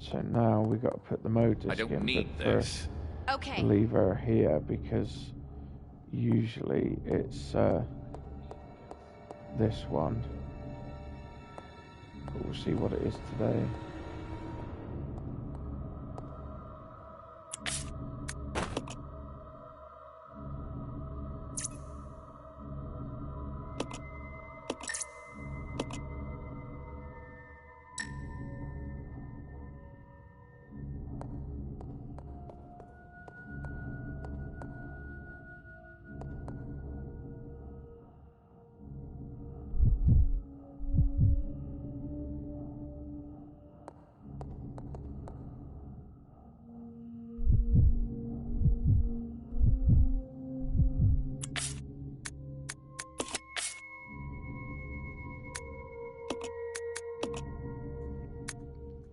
So now we got to put the mode disc
I don't
in,
need
but
this.
Okay.
leave her here because usually it's this one. But we'll see what it is today.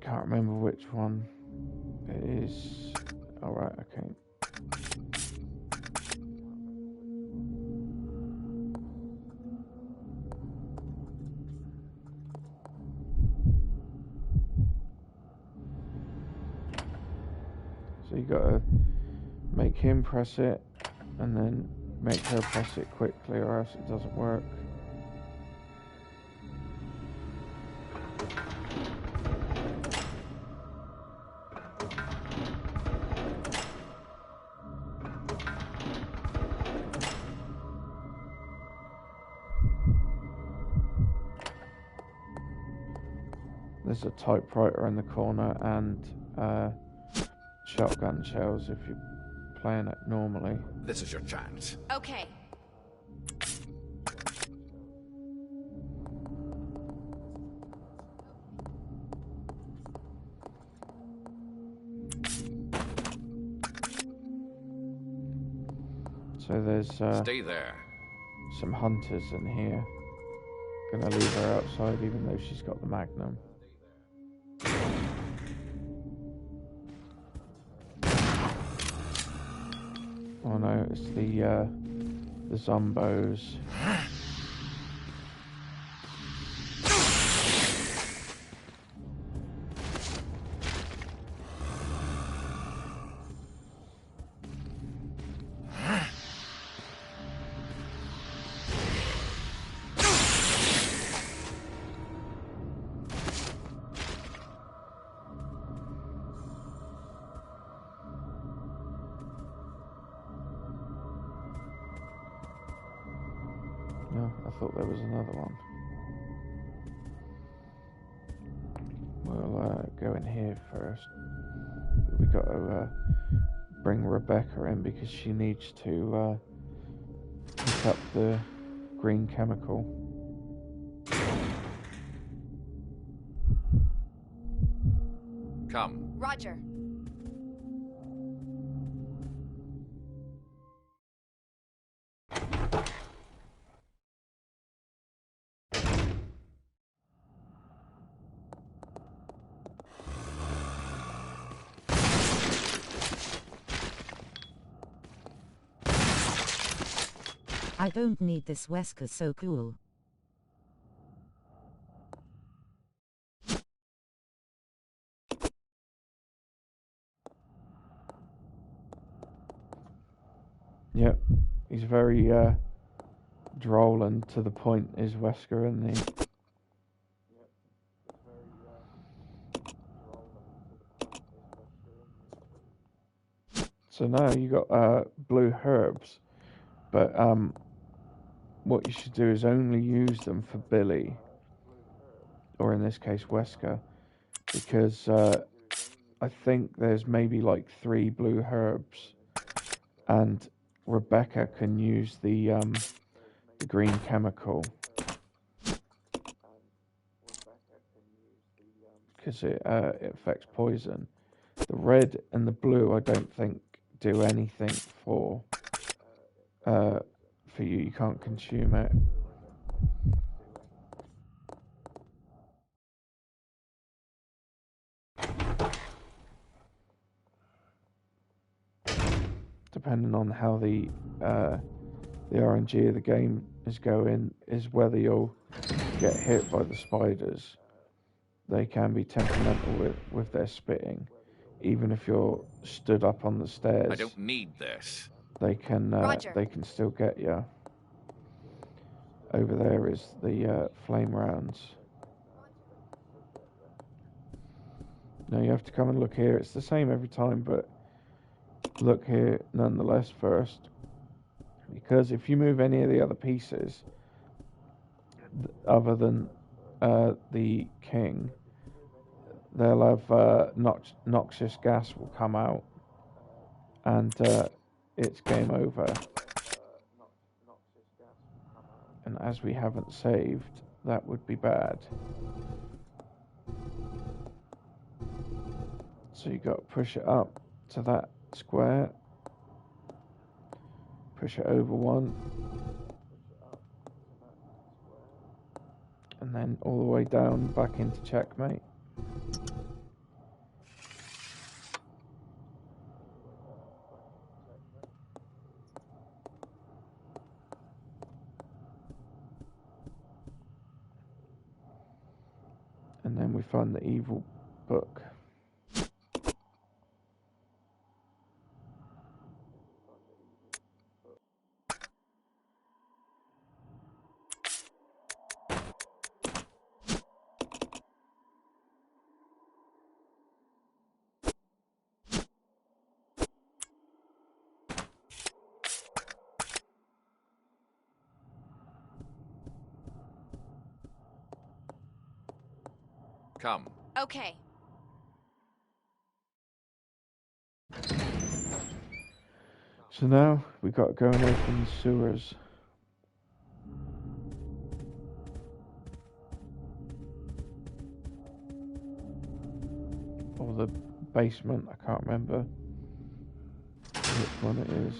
Can't remember which one it is. Alright, okay. So you gotta make him press it and then make her press it quickly or else it doesn't work. There's a typewriter in the corner and shotgun shells if you're playing it normally.
This is your chance.
Okay.
So there's
Stay there.
some hunters in here. Gonna leave her outside even though she's got the Magnum. Oh no, it's the Zombos. No, I thought there was another one. We'll go in here first. We got to bring Rebecca in because she needs to pick up the green chemical.
Come.
Roger.
I don't need this. Wesker's so cool.
Yep, he's very droll and to the point is Wesker, isn't he? So now you got blue herbs, but what you should do is only use them for Billy, or in this case Wesker, because I think there's maybe like 3 blue herbs, and Rebecca can use the green chemical because it affects poison. The red and the blue I don't think do anything for you. You can't consume it. Depending on how the RNG of the game is going, is whether you'll get hit by the spiders. they can be temperamental with their spitting. Even if you're stood up on the stairs,
I don't need this.
they can still get you. Over there is the flame rounds. Now you have to come and look here. It's the same every time, but look here nonetheless first. Because if you move any of the other pieces, other than the king, they'll have noxious gas will come out, and it's game over. And as we haven't saved, that would be bad. So you got to push it up to that square, push it over one, and then all the way down back into checkmate. And then we find the evil book.
Come.
Okay.
So now we got to go and open the sewers. Or the basement, I can't remember which one it is.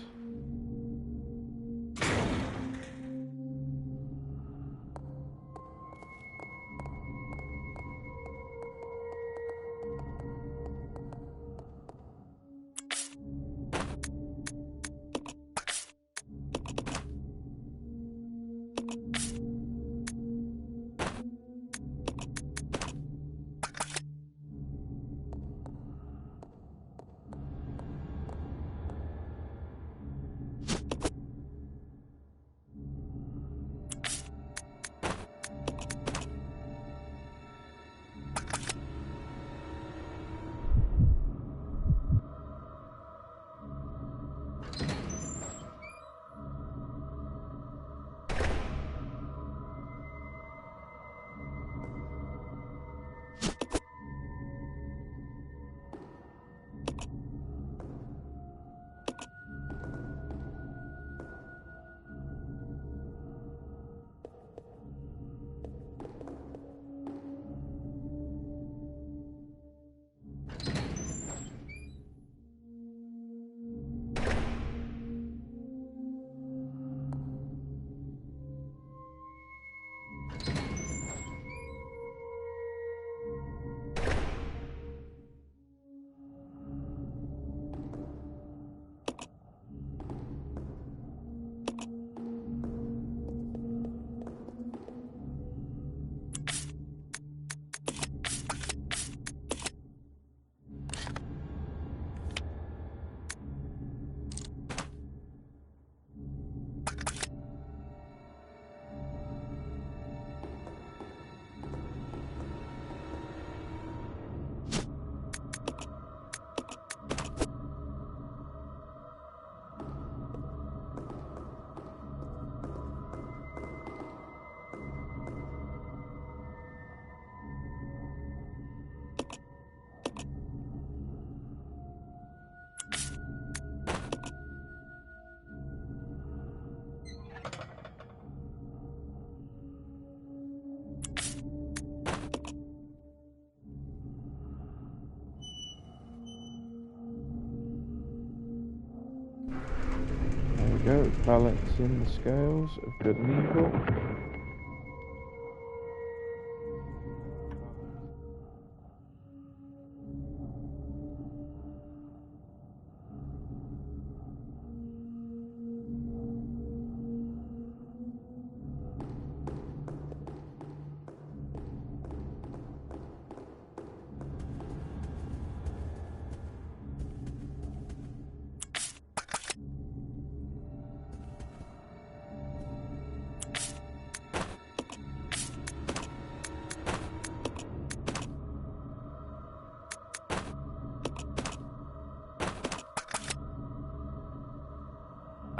Go, balancing the scales of good and evil.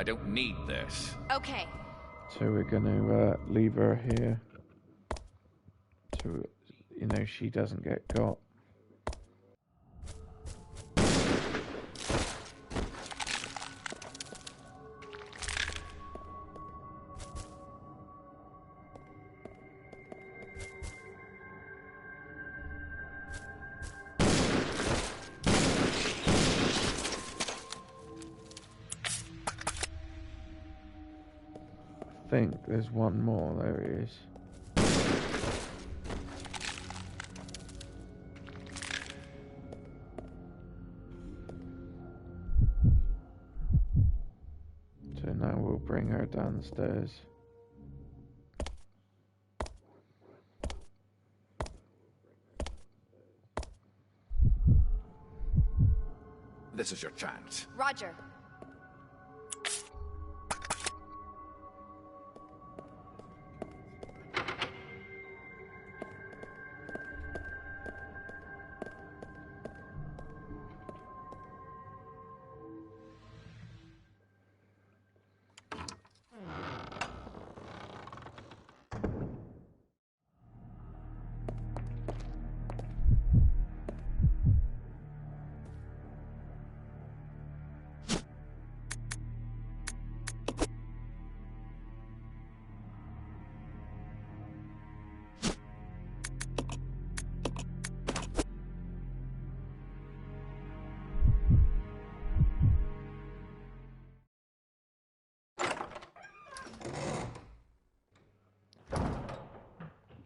don't need this.
Okay.
So we're going to leave her here. So, you know, she doesn't get got. I think there's one more. There he is. So now we'll bring her downstairs.
This is your chance.
Roger.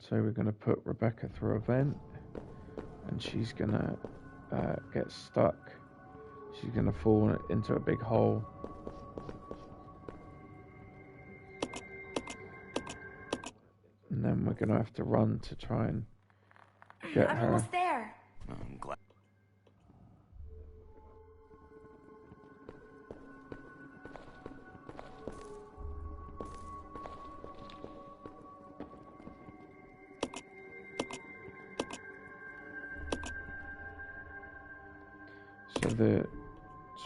So we're going to put Rebecca through a vent, and she's going to get stuck. She's going to fall into a big hole. And then we're going to have to run to try and get
I'm
her.
almost there.
I'm glad.
So the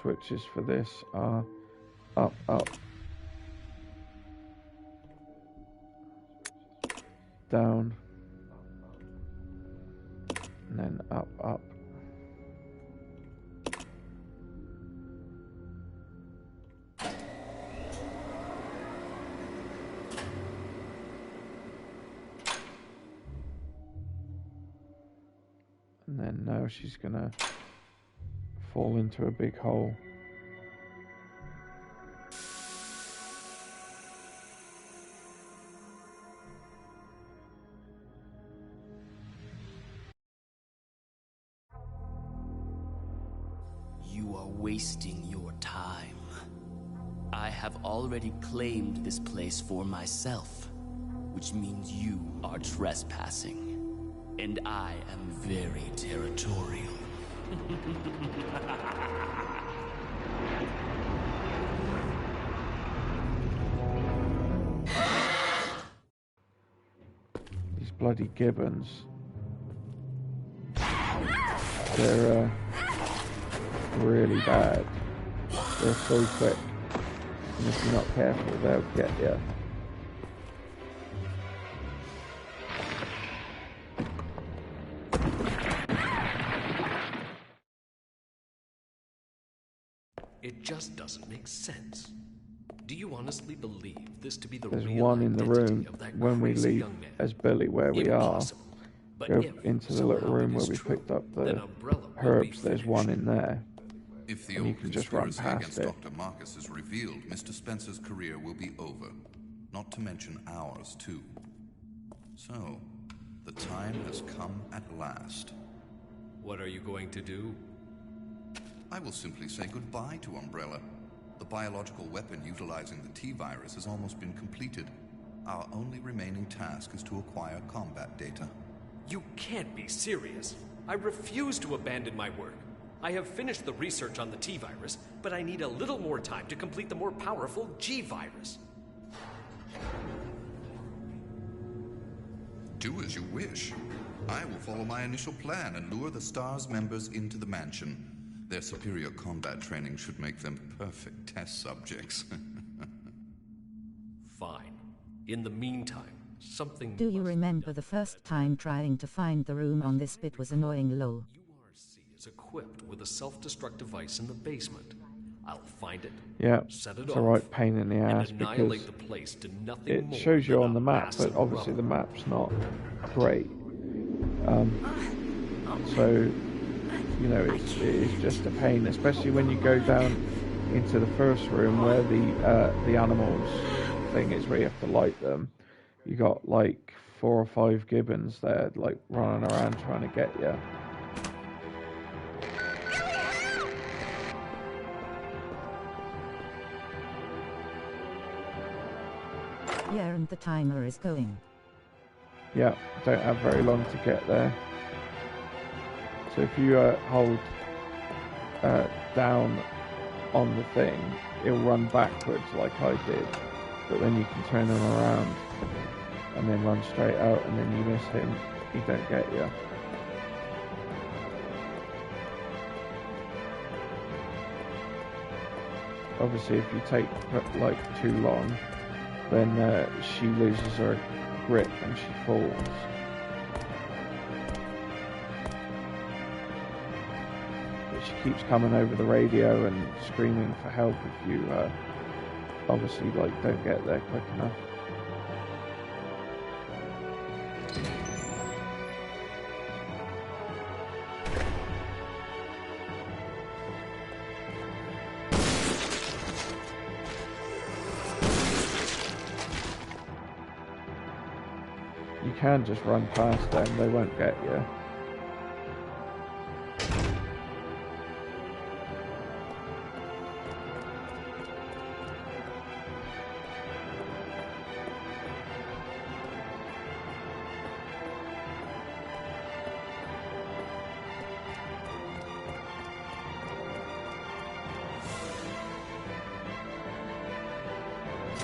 switches for this are up, up, down, and then up, up. And then now she's gonna fall into a big hole.
You are wasting your time. I have already claimed this place for myself, which means you are trespassing. And I am very territorial.
These bloody gibbons. They're really bad. They're so quick. And if you're not careful, they'll get you.
It just doesn't make sense. Do you honestly believe this to be the
There's
real
one in the
identity
room
of that
when we
crazy
leave
young man?
as Billy where we are.
Impossible. But
Go
if
into the
somehow
little room
it
where
is
we
true,
picked up
then
the
Umbrella will be
herbs. There's one
finished.
in there.
If the
And you
old
can just run
conspiracy
past
against
it.
Dr. Marcus is revealed, Mr. Spencer's career will be over. Not to mention ours, too. So, the time has come at last.
What are you going to do?
I will simply say goodbye to Umbrella. The biological weapon utilizing the T-virus has almost been completed. Our only remaining task is to acquire combat data.
You can't be serious. I refuse to abandon my work. I have finished the research on the T-virus, but I need a little more time to complete the more powerful G-virus.
Do as you wish. I will follow my initial plan and lure the STARS members into the mansion. Their superior combat training should make them perfect test subjects.
fine. In the meantime, something...
Do you remember the first time trying to find the room on this bit was annoying lol.
URC is equipped with a self-destruct device in the basement. I'll find it,
Yeah,
set it
it's
off,
a right pain in the ass
and
because
annihilate the place to nothing
it
more
shows you
than
on the
a
map, but
massive
obviously the
rubble.
map's not great. So, you know, it is just a pain, especially when you go down into the first room where the animals thing is, where you have to light them. You got like 4 or 5 gibbons there, like running around trying to get you.
Yeah, and the timer is going.
Yeah, don't have very long to get there. So if you hold down on the thing, it'll run backwards like I did. But then you can turn him around and then run straight out, and then you miss him, he don't get you. Obviously if you take like too long, then she loses her grip and she falls. But she keeps coming over the radio and screaming for help if you obviously like don't get there quick enough. You can just run past them, they won't get you.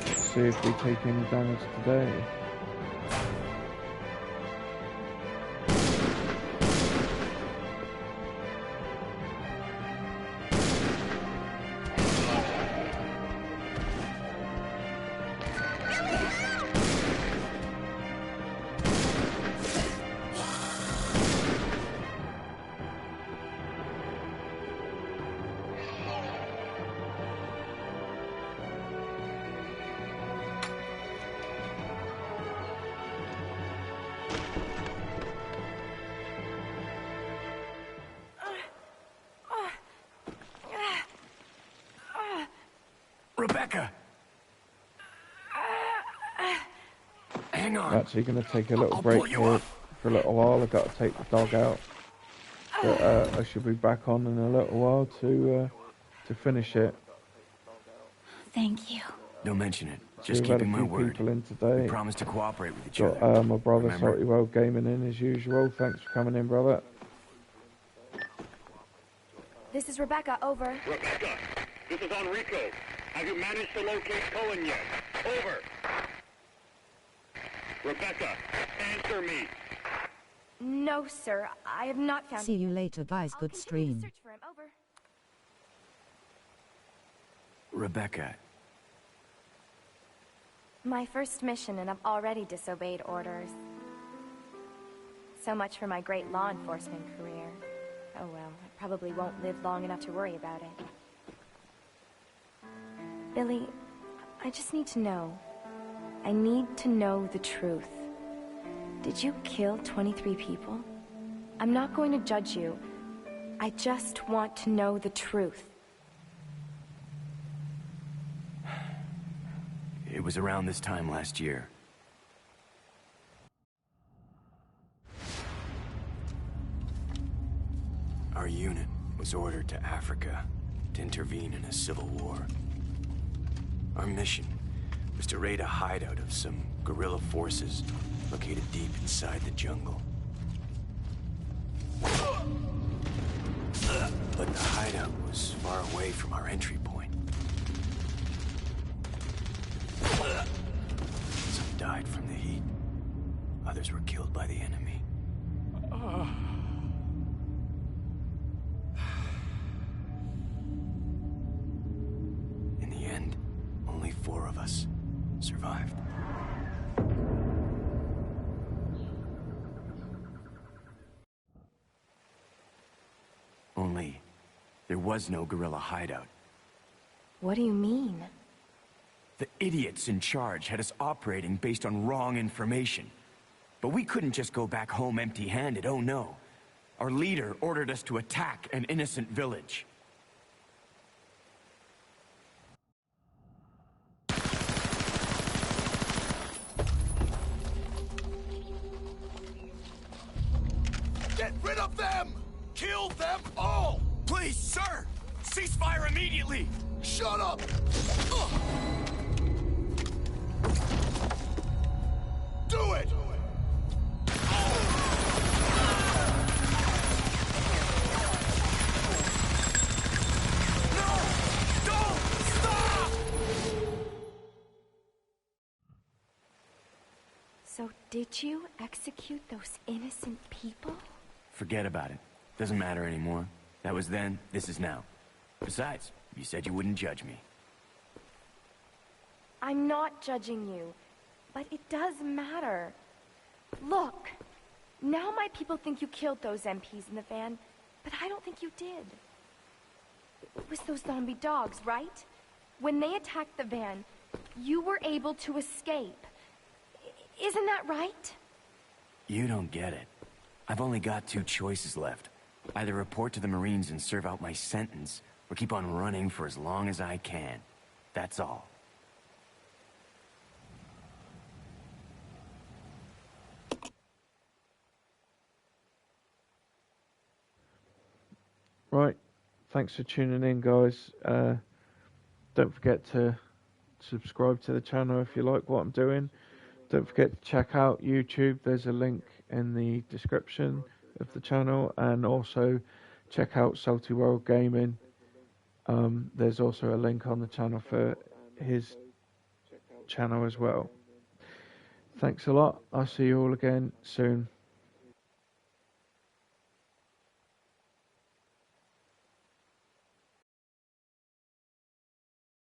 Let's see if we take any damage today.
Rebecca! Hang on.
I'm actually going to take a little break here for a little while. I've got to take the dog out. But I should be back on in a little while to finish it.
Thank you.
Don't mention it.
So
Just
we've had a
keeping my
few
word.
people in today.
We promise to cooperate with each
Got
other.
my brother
Remember?
Salty World Gaming in as usual. Thanks for coming in, brother.
This is Rebecca, over.
Rebecca, this is Enrico. Have you managed to locate Cohen yet? Over. Rebecca, answer me.
No, sir. I have not found...
See you later, guys. Good stream.
Search for him, over.
Rebecca.
My first mission, and I've already disobeyed orders. So much for my great law enforcement career. Oh well, I probably won't live long enough to worry about it. Billy, I just need to know. I need to know the truth. Did you kill 23 people? I'm not going to judge you. I just want to know the truth.
It was around this time last year. Our unit was ordered to Africa to intervene in a civil war. Our mission was to raid a hideout of some guerrilla forces located deep inside the jungle. But the hideout was far away from our entry point. Some died from the heat. Others were killed by the enemy. In the end, only 4 of us survived. Only, there was no guerrilla hideout.
What do you mean?
The idiots in charge had us operating based on wrong information. But we couldn't just go back home empty-handed, oh no. Our leader ordered us to attack an innocent village.
Get rid of them! Kill them all!
Please, sir! Ceasefire immediately!
Shut up! Do it!
So did you execute those innocent people?
Forget about it. Doesn't matter anymore. That was then, this is now. Besides, you said you wouldn't judge me.
I'm not judging you, but it does matter. Look, now my people think you killed those MPs in the van, but I don't think you did. It was those zombie dogs, right? When they attacked the van, you were able to escape. Isn't that right?
You don't get it. I've only got two choices left. Either report to the Marines and serve out my sentence, or keep on running for as long as I can. That's all.
Right, thanks for tuning in, guys. Don't forget to subscribe to the channel if you like what I'm doing. Don't forget to check out YouTube. There's a link in the description of the channel, and also check out Salty World Gaming. There's also a link on the channel for his channel as well. Thanks a lot. I'll see you all again soon.